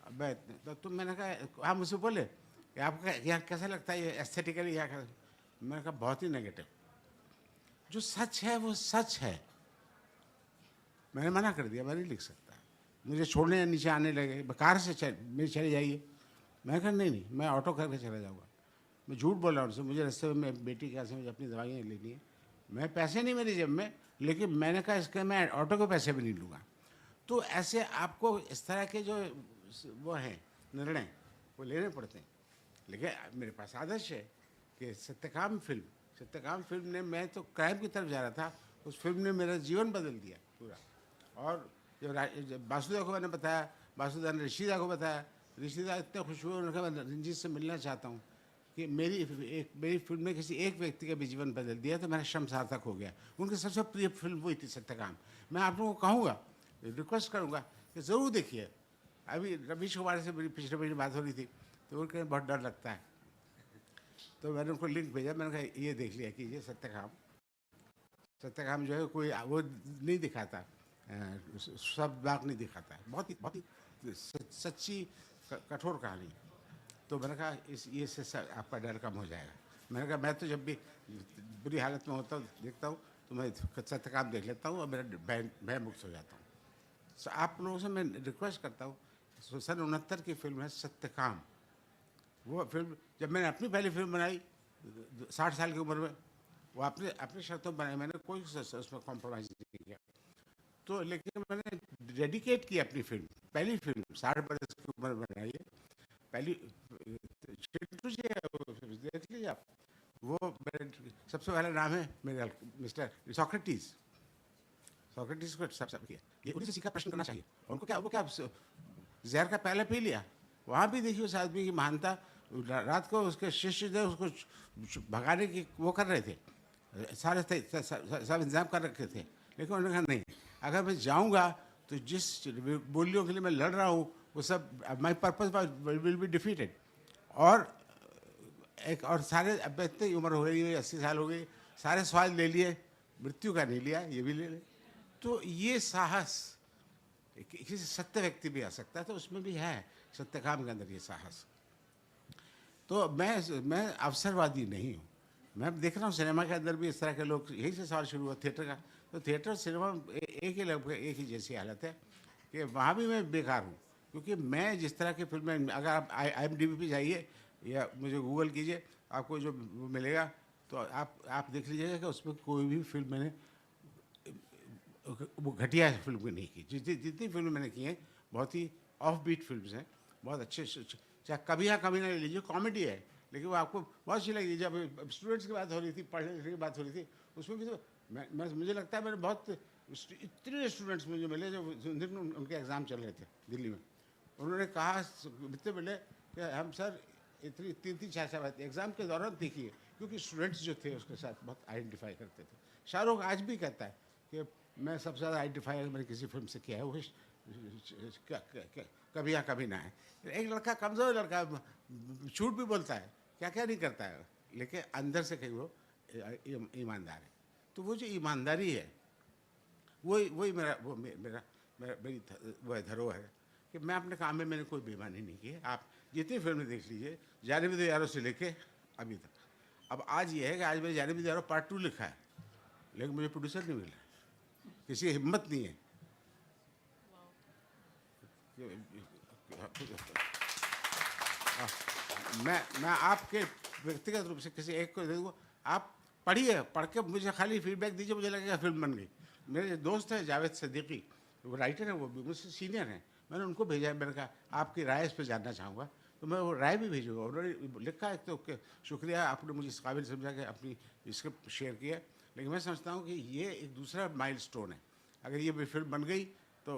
अब तो मैंने कहा, आप मुझसे बोले कि आपका यहाँ कैसा लगता है ये एस्थेटिकली यहाँ का। मैंने कहा बहुत ही नेगेटिव, जो सच है वो सच है। मैंने मना कर दिया, मैं नहीं लिख सकता। मुझे छोड़ने नीचे आने लगे, कार से मेरे चले जाइए। मैंने कहा नहीं, मैं ऑटो करके चला जाऊँगा। मैं झूठ बोला उनसे, मुझे रास्ते में बेटी के यहाँ से मुझे अपनी दवाइयाँ लेनी है, मैं पैसे नहीं मेरी जेब में, लेकिन मैंने कहा इसके मैं ऑटो के पैसे भी नहीं लूँगा। तो ऐसे आपको इस तरह के जो वो हैं निर्णय वो लेने पड़ते हैं। लेकिन मेरे पास आदर्श है कि सत्यकाम फिल्म ने, मैं तो क्राइम की तरफ जा रहा था, उस फिल्म ने मेरा जीवन बदल दिया पूरा। और जो बासुदा को मैंने बताया, बासुदा ने ऋषिदा को बताया, ऋषिदा इतने खुश हुए, उन्होंने कहा मैं रंजीत से मिलना चाहता हूँ कि मेरी फिल्म ने किसी एक व्यक्ति का भी जीवन बदल दिया, तो मेरा श्रम सार्थक हो गया। उनकी सबसे प्रिय फिल्म वही थी सत्यकाम। मैं आप लोगों को कहूँगा, रिक्वेस्ट करूँगा कि ज़रूर देखिए। अभी रवीश कुमार से मेरी पिछले महीने बात हो रही थी, तो उनके बहुत डर लगता है, तो मैंने उनको लिंक भेजा। मैंने कहा ये देख लिया कीजिए सत्यकाम जो है कोई वो नहीं दिखाता, सब बाग नहीं दिखाता है, बहुत ही सच्ची कठोर कहानी। तो मैंने कहा ये से आपका डर कम हो जाएगा। मैंने कहा मैं तो जब भी बुरी हालत में होता हूँ, देखता हूँ, तो मैं सत्यकाम देख लेता हूँ और मेरा भय मुक्त हो जाता हूँ। तो आप लोगों से मैं रिक्वेस्ट करता हूँ, सन 69 की फिल्म है सत्यकाम। वो फिल्म जब मैंने अपनी पहली फिल्म बनाई 60 साल की उम्र में, वो अपने शर्तों में बनाई, मैंने कोई उसमें कॉम्प्रोमाइज़ नहीं किया। तो लेकिन मैंने डेडिकेट की अपनी फिल्म, पहली फिल्म 60 बरस की उम्र में बनाई है पहली। चिंटू जी देख लीजिए आप, वो मेरे सबसे पहला नाम है मेरा मिस्टर सोक्रेटिस को सब किया। ये उन्हीं से सीखा, प्रश्न करना चाहिए। उनको क्या, वो क्या जहर का पहले पी लिया। वहाँ भी देखिए उस आदमी की महानता। रात को उसके शिष्य जो उसको भगाने की वो कर रहे थे, सारे सब इंतजाम कर रखे थे, लेकिन उन्होंने कहा नहीं, अगर मैं जाऊँगा तो जिस बोलियों के लिए मैं लड़ रहा हूँ वो सब, my purpose will be defeated. और सारे, अब इतनी उम्र हो गई, 80 साल हो गई, सारे स्वाद ले लिए, मृत्यु का नहीं लिया, ये भी ले ले। तो ये साहस किसी सत्य व्यक्ति भी आ सकता है, तो उसमें भी है सत्यकाम के अंदर ये साहस। तो मैं अवसरवादी नहीं हूँ। मैं देख रहा हूँ सिनेमा के अंदर भी इस तरह के लोग, यही से सवाल शुरू हुआ थिएटर का। तो थिएटर और सिनेमा एक ही लगभग एक ही जैसी हालत है कि वहाँ भी मैं बेकार हूँ, क्योंकि मैं जिस तरह की फिल्में, अगर आप IMDb पे जाइए या मुझे गूगल कीजिए, आपको जो मिलेगा तो आप देख लीजिएगा कि उसमें कोई भी फिल्म मैंने वो घटिया फिल्म नहीं की। जितनी फिल्म मैंने की हैं बहुत ही ऑफ बीट फिल्म्स हैं, बहुत अच्छे, चाहे कभी हाँ कभी ना ले लीजिए, कॉमेडी है लेकिन वो आपको बहुत अच्छी लगी। जब स्टूडेंट्स की बात हो रही थी, पढ़ने लिखने की बात हो रही थी, उसमें भी तो मुझे लगता है मैंने बहुत इतने स्टूडेंट्स मुझे मिले जो उनके एग्ज़ाम चल रहे थे दिल्ली में, उन्होंने कहा इतने मिले कि हम सर इतनी 3-4 बात एग्ज़ाम के दौरान देखिए, क्योंकि स्टूडेंट्स जो थे उसके साथ बहुत आइडेंटिफाई करते थे। शाहरुख आज भी कहता है कि मैं सबसे ज़्यादा आइडेंटिफाई मैंने किसी फिल्म से किया है वो कभी या कभी ना है। एक लड़का कमज़ोर लड़का झूठ भी बोलता है, क्या क्या नहीं करता है, लेकिन अंदर से कहीं वो ईमानदार है। तो वो जो ईमानदारी है वही मेरी वह धरोहर है कि मैं अपने काम में मैंने कोई बेईमानी नहीं की है। आप जितनी फिल्में देख लीजिए, जाने भी दो यारों से लेके अभी तक। अब आज ये है कि आज मैंने जाने भी दो यारों पार्ट 2 लिखा है, लेकिन मुझे प्रोड्यूसर नहीं मिला, किसी की हिम्मत नहीं है। मैं आपके व्यक्तिगत रूप से किसी एक को दे दूँगा, आप पढ़िए, पढ़ के मुझे खाली फीडबैक दीजिए, मुझे लगेगा फिल्म बन गई। मेरे दोस्त हैं जावेद सिद्दीकी, वो राइटर हैं, वो मुझसे सीनियर हैं, मैंने उनको भेजा है, मैंने कहा आपकी राय इस पर जानना चाहूँगा, तो मैं वो राय भी भेजूँगा। उन्होंने लिखा है तो शुक्रिया, आपने मुझे इस काबिल समझा कि अपनी स्क्रिप्ट शेयर किया। लेकिन मैं समझता हूँ कि ये एक दूसरा माइलस्टोन है। अगर ये फिल्म बन गई तो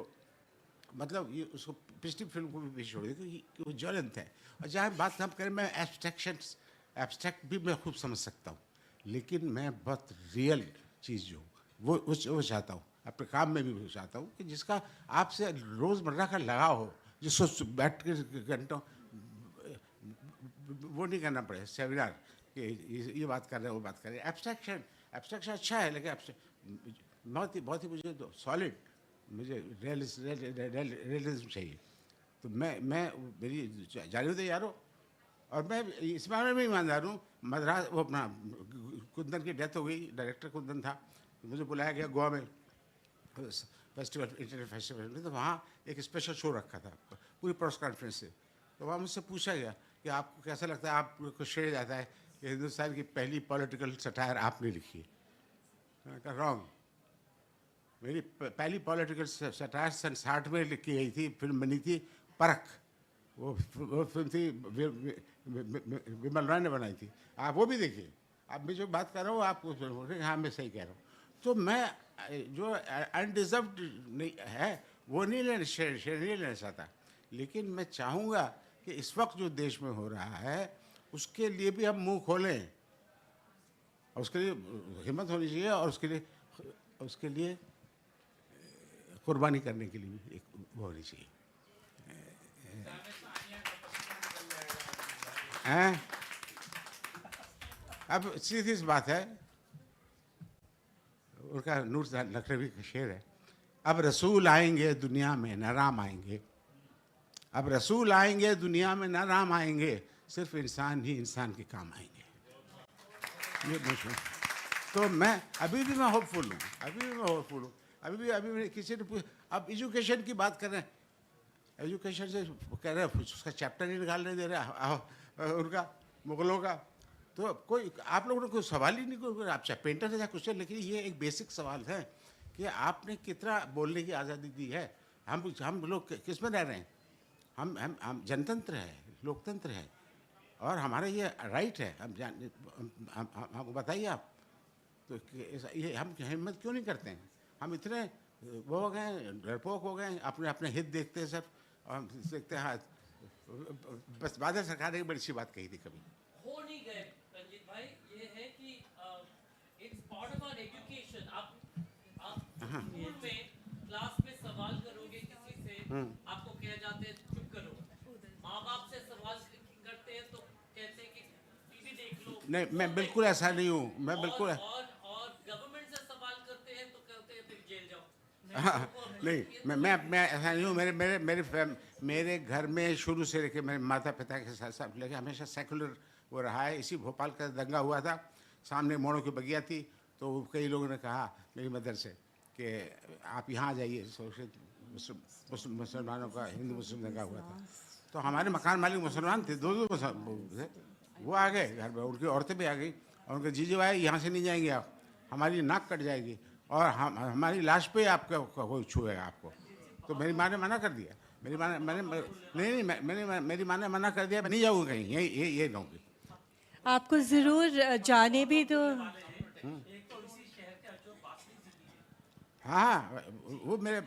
मतलब ये उसको पिछली फिल्म को भी पीछे छोड़ दी क्योंकि वो ज्वलंत है। और जहाँ बात हम करें, मैं एब्स्ट्रैक्ट भी मैं खूब समझ सकता हूँ, लेकिन मैं बहुत रियल चीज़ जो वो चाहता हूँ, अपने काम में भी वो चाहता हूँ कि जिसका आपसे रोज़मर्रा का लगाव हो, जिसको बैठ के घंटों वो नहीं करना पड़े सेमिनार कि ये बात कर रहे हैं वो बात कर रहे हैं। एब्स्ट्रैक्शन अच्छा है, लेकिन बहुत ही मुझे तो सॉलिड, मुझे रियलिज्म चाहिए। तो मैं मेरी जाने दो यारो, और मैं इस बारे में ईमानदार हूँ। मद्रास वो अपना कुंदन की डेथ हो गई, डायरेक्टर कुंदन था, तो मुझे बुलाया गया गोवा में फेस्टिवल, इंटरनेशनल फेस्टिवल में, तो वहाँ एक स्पेशल शो रखा था पूरी प्रेस कॉन्फ्रेंस से। तो वहाँ मुझसे पूछा गया कि आपको कैसा लगता है, आपको श्रेय जाता है कि हिंदुस्तान की पहली पॉलिटिकल सटायर आपने लिखी है। मैंने कहा रॉन्ग, मेरी पहली पॉलिटिकल सटायर सन 60 में लिखी गई थी, फिल्म बनी थी परख, वो फिल्म थी विमल रॉय ने बनाई थी, आप वो भी देखिए। आप मैं जो बात कर रहा हूँ आप हाँ मैं सही कह रहा हूँ। तो मैं जो अनडिजर्व्ड नहीं है वो नहीं लेना, शेयर नहीं लेना चाहता, लेकिन मैं चाहूँगा कि इस वक्त जो देश में हो रहा है उसके लिए भी हम मुंह खोलें, और उसके लिए हिम्मत होनी चाहिए, और उसके लिए कुर्बानी करने के लिए भी एक वो होनी चाहिए। अब सीधी सी बात है, उनका नूर लखनवी का शेर है, अब रसूल आएंगे दुनिया में न राम आएंगे, अब रसूल आएंगे दुनिया में न राम आएंगे, सिर्फ इंसान ही इंसान के काम आएंगे। ये मुझे तो मैं अभी भी मैं होपफुल हूँ, अभी भी किसी ने अब एजुकेशन की बात कर रहे हैं, एजुकेशन से कह रहे हैं उसका चैप्टर ही निकालने दे रहे उनका मुगलों का। तो कोई आप लोगों ने कोई सवाल ही नहीं, कोई आप चाहे पेंटर है या कुछ है, लेकिन ये एक बेसिक सवाल है कि आपने कितना बोलने की आज़ादी दी है। हम लोग किस में रह रहे हैं, हम जनतंत्र है, लोकतंत्र है, और हमारा ये राइट है। हम बताइए आप, तो ये हम हिम्मत क्यों नहीं करते हैं? हम इतने वो हो गए, डरपोक हो गए, अपने हित देखते हैं सब, और हम देखते हैं हाँ बस बादल सरकार ने एक बड़ी अच्छी बात कही थी, कभी
हो नहीं गए रंजीत भाई, ये है कि it's part of our education. आप स्कूल में क्लास में सवाल करोगे किसी से, आपको कह जाते हैं चुप करो, माँ बाप से सवाल करते हैं तो कहते हैं कि टीवी देख लो।
नहीं, मैं बिल्कुल ऐसा नहीं हूँ, मैं बिल्कुल
और गवर्नमेंट से सवाल करते हैं तो कहते हैं फिर जेल जाओ।
नहीं, मैं ऐसा नहीं हूँ। मेरे घर में शुरू से लेके मेरे माता पिता के साथ लेके हमेशा सेकुलर वो रहा है। इसी भोपाल का दंगा हुआ था, सामने मोड़ों की बगिया थी, तो कई लोगों ने कहा मेरी मदर से कि आप यहाँ आ जाइए, मुसलमानों का हिंदू मुस्लिम दंगा हुआ था, तो हमारे मकान मालिक मुसलमान थे, दो थे, वो आ गए घर में, उनकी औरतें भी आ गई, और उनके जीजू आए, यहाँ से नहीं जाएंगे आप, हमारी नाक कट जाएगी और हमारी लाश पे आपका कोई छुएगा आपको। तो मेरी माँ ने मना कर दिया। मेरी माँ ने मैंने मेरी माँ ने मना कर दिया, मैं नहीं जाऊँगी कहीं, ये रहूँगी।
आपको ज़रूर जाने भी दो।
हाँ, वो मेरे,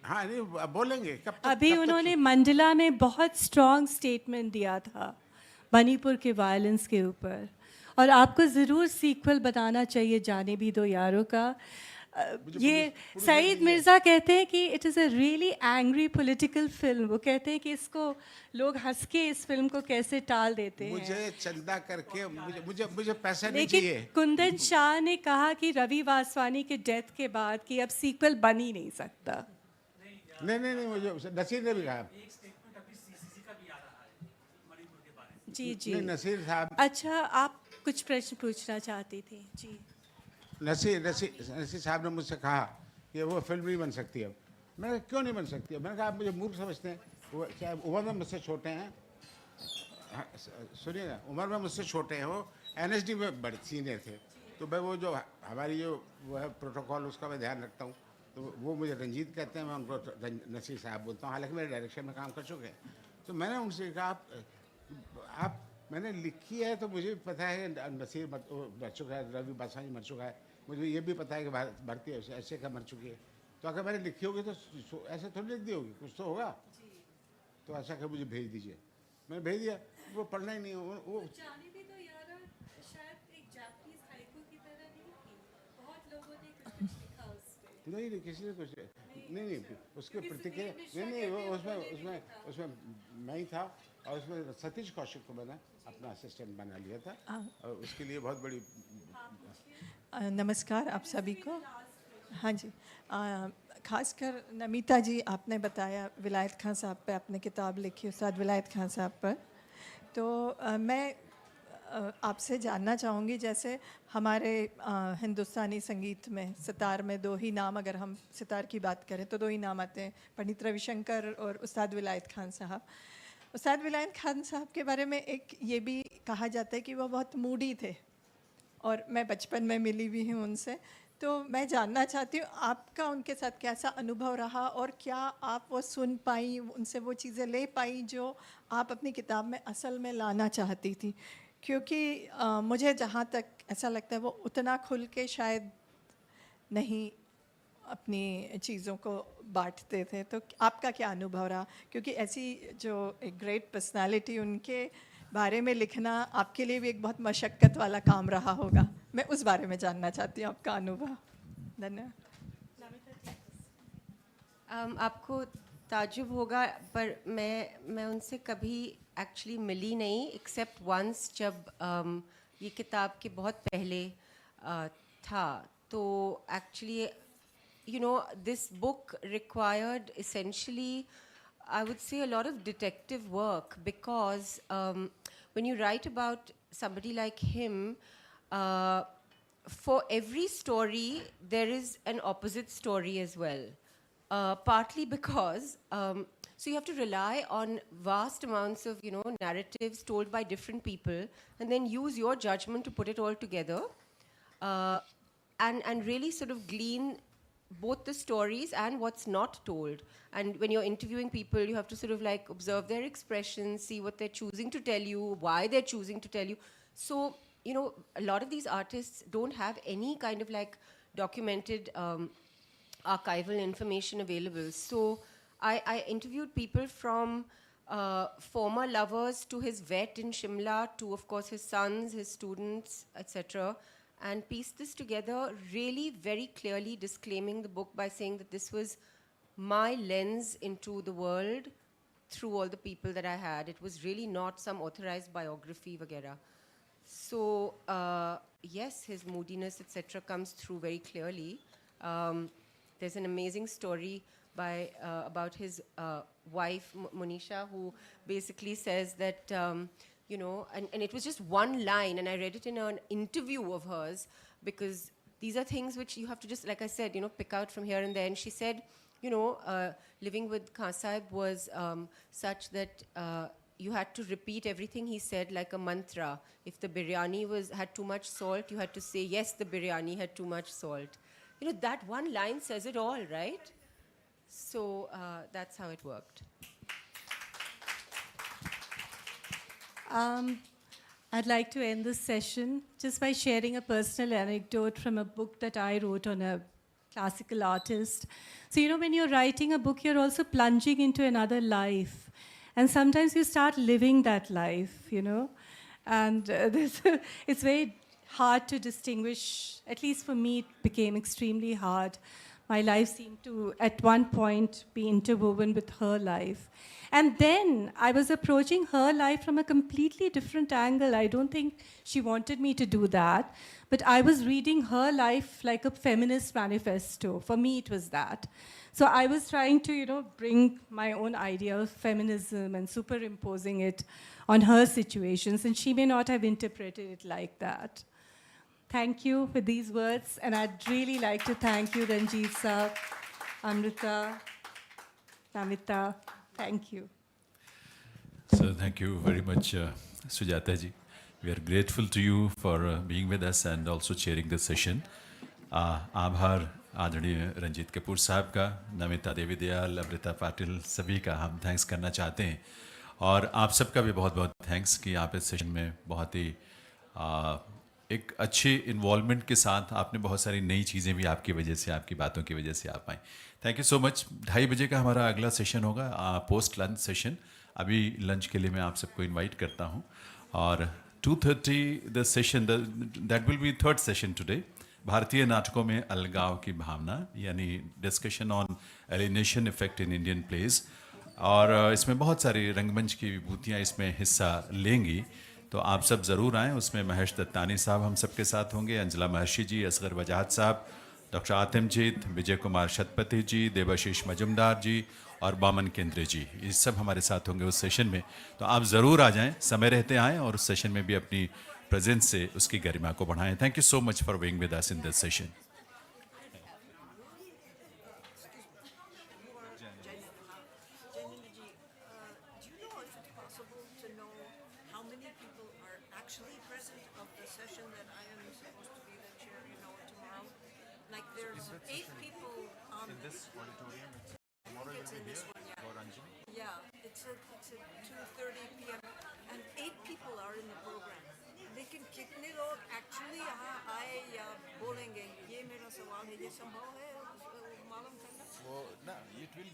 हाँ नहीं बोलेंगे
अभी उन्होंने मंडला में बहुत स्ट्रॉन्ग स्टेटमेंट दिया था मणिपुर के वायलेंस के ऊपर, और आपको ज़रूर सीक्वल बनाना चाहिए जाने भी दो यारों का। ये सईद मिर्ज़ा कहते हैं कि it is a really angry political film. वो कहते हैं कि इसको लोग हंस के इस फिल्म को कैसे टाल देते हैं।
मुझे चंदा करके मुझे पैसा नहीं चाहिए।
लेकिन कुंदन शाह ने कहा कि रवि वासवानी के डेथ के बाद कि अब सीक्वल बन ही नहीं सकता।
नहीं मुझे नसीर ने भी कहा।
जी जी
नहीं, नसीर साहब।
अच्छा, आप कुछ प्रश्न पूछना चाहती थी? जी।
नसीर साहब ने मुझसे कहा कि वो फिल्म नहीं बन सकती अब। मैंने क्यों नहीं बन सकती है? मैंने कहा आप मुझे मूर्ख समझते हैं, वो क्या उम्र में मुझसे छोटे हैं। सुनिए ना, उम्र में मुझसे छोटे हैं, वो NSD में बड़े सीनियर थे, तो मैं वो जो हमारी जो वो है प्रोटोकॉल, उसका मैं ध्यान रखता हूँ। तो वो मुझे रंजीत कहते हैं, मैं उनको नसीर साहब बोलता हूँ, हालांकि मेरे डायरेक्शन में काम कर चुके हैं। तो मैंने उनसे कहा आप मैंने लिखी है तो मुझे भी पता है नसीर मर चुका है, रवि वासवानी मर चुका है, मुझे ये भी पता है कि भारतीय ऐसे का मर चुकी है। तो अगर मैंने लिखी होगी तो ऐसे थोड़ी लिख दी होगी, कुछ तो होगा। तो ऐसा कर मुझे भेज दीजिए। मैंने भेज दिया, वो पढ़ना ही नहीं। वो
जाने भी तो यार, शायद एक जापानीज हाइकू की तरह नहीं थी, बहुत लोगों ने कुछ लिखा उस पे।
नहीं किसी ने कुछ नहीं उसके प्रतिक्रिया नहीं वो उसमें मैं ही था, और उसमें सतीश कौशिक को मैंने अपना असिस्टेंट बना लिया था, और उसके लिए बहुत बड़ी।
नमस्कार आप सभी को। हाँ जी, खासकर नमिता जी, आपने बताया विलायत खान साहब पे आपने किताब लिखी, उस्ताद विलायत खान साहब पर। तो मैं आपसे जानना चाहूँगी, जैसे हमारे हिंदुस्तानी संगीत में सितार में दो ही नाम, अगर हम सितार की बात करें तो दो ही नाम आते हैं, पंडित रविशंकर और उस्ताद विलायत खान साहब। उस्ताद विलायत खान साहब के बारे में एक ये भी कहा जाता है कि वो बहुत मूडी थे, और मैं बचपन में मिली भी हूँ उनसे। तो मैं जानना चाहती हूँ आपका उनके साथ कैसा अनुभव रहा, और क्या आप वो सुन पाई, उनसे वो चीज़ें ले पाई जो आप अपनी किताब में असल में लाना चाहती थी? क्योंकि मुझे जहाँ तक ऐसा लगता है वो उतना खुल के शायद नहीं अपनी चीज़ों को बांटते थे। तो आपका क्या अनुभव रहा? क्योंकि ऐसी जो एक ग्रेट पर्सनालिटी, उनके बारे में लिखना आपके लिए भी एक बहुत मशक्क़त वाला काम रहा होगा। मैं उस बारे में जानना चाहती हूँ आपका अनुभव। धन्यवाद।
आपको ताजुब होगा, पर मैं उनसे कभी एक्चुअली मिली नहीं, एक्सेप्ट वंस जब ये किताब के बहुत पहले था। तो actually this book required essentially, I would say, a lot of detective work, because when you write about somebody like him, for every story there is an opposite story as well. Partly because so you have to rely on vast amounts of narratives told by different people, and then use your judgment to put it all together, and really sort of glean both the stories and what's not told. And when you're interviewing people, you have to sort of like observe their expressions, see what they're choosing to tell you, why they're choosing to tell you. So a lot of these artists don't have any kind of like documented archival information available. So I interviewed people from former lovers to his vet in Shimla, to of course his sons, his students, etc., and pieced this together really very clearly, disclaiming the book by saying that this was my lens into the world through all the people that I had. It was really not some authorized biography, vagera. So yes, his moodiness, etc., comes through very clearly. There's an amazing story about his wife, Monisha, who basically says that, and it was just one line, and I read it in an interview of hers, because these are things which you have to just, like I said, pick out from here and there. And she said, living with Khan Sahib was such that you had to repeat everything he said like a mantra. If the biryani had too much salt, you had to say, yes, the biryani had too much salt. That one line says it all, right? So that's how it worked.
I'd like to end this session just by sharing a personal anecdote from a book that I wrote on a classical artist. So, you know, when you're writing a book, you're also plunging into another life. And sometimes you start living that life, you know. And it's very hard to distinguish. At least for me, it became extremely hard. My life seemed to, at one point, be interwoven with her life. And then I was approaching her life from a completely different angle. I don't think she wanted me to do that. But I was reading her life like a feminist manifesto. For me, it was that. So I was trying to, you know, bring my own idea of feminism and superimposing it on her situations. And she may not have interpreted it like that. Thank you for these words. And I'd really like to thank you, Ranjit sir, Amrita, Namita. Thank you.
So thank you very much, Sujata ji. We are grateful to you for being with us and also chairing this session. आभार आदरणीय रंजीत कपूर साहब का, नमिता देवी दयाल, अमृता पाटिल, सभी का हम thanks करना चाहते हैं. और आप सबका भी बहुत बहुत थैंक्स कि आप इस सेशन में बहुत ही एक अच्छी इन्वॉल्वमेंट के साथ आपने बहुत सारी नई चीज़ें भी आपकी वजह से, आपकी बातों की वजह से आप पाएँ. Thank you so much. 2:30 बजे का हमारा अगला सेशन होगा, पोस्ट लंच सेशन. अभी लंच के लिए मैं आप सबको इनवाइट करता हूँ. और 2:30 the session, that will be third session today. भारतीय नाटकों में अलगाव की भावना, यानी discussion on alienation effect in Indian plays. और इसमें बहुत सारी रंगमंच की विभूतियाँ इसमें हिस्सा लेंगी. तो आप सब ज़रूर आएँ. उसमें महेश दत्तानी साहब हम सबके साथ होंगे, अंजला महर्षि जी, असगर वजाहत साहब, डॉक्टर आतिमजीत, विजय कुमार शतपथी जी, देवाशीष मजुमदार जी और बामन केंद्रे जी. ये सब हमारे साथ होंगे उस सेशन में. तो आप ज़रूर आ जाएं, समय रहते आएँ और उस सेशन में भी अपनी प्रेजेंस से उसकी गरिमा को बढ़ाएं. Thank you so much for being with us in this session.
It's at 2:30 p.m. and 8 people are in the program. लेकिन कितने लोग actually यहाँ आए या बोलेंगे, ये मेरा सवाल है, ये संभव है मालूम करना?
वो ना, it will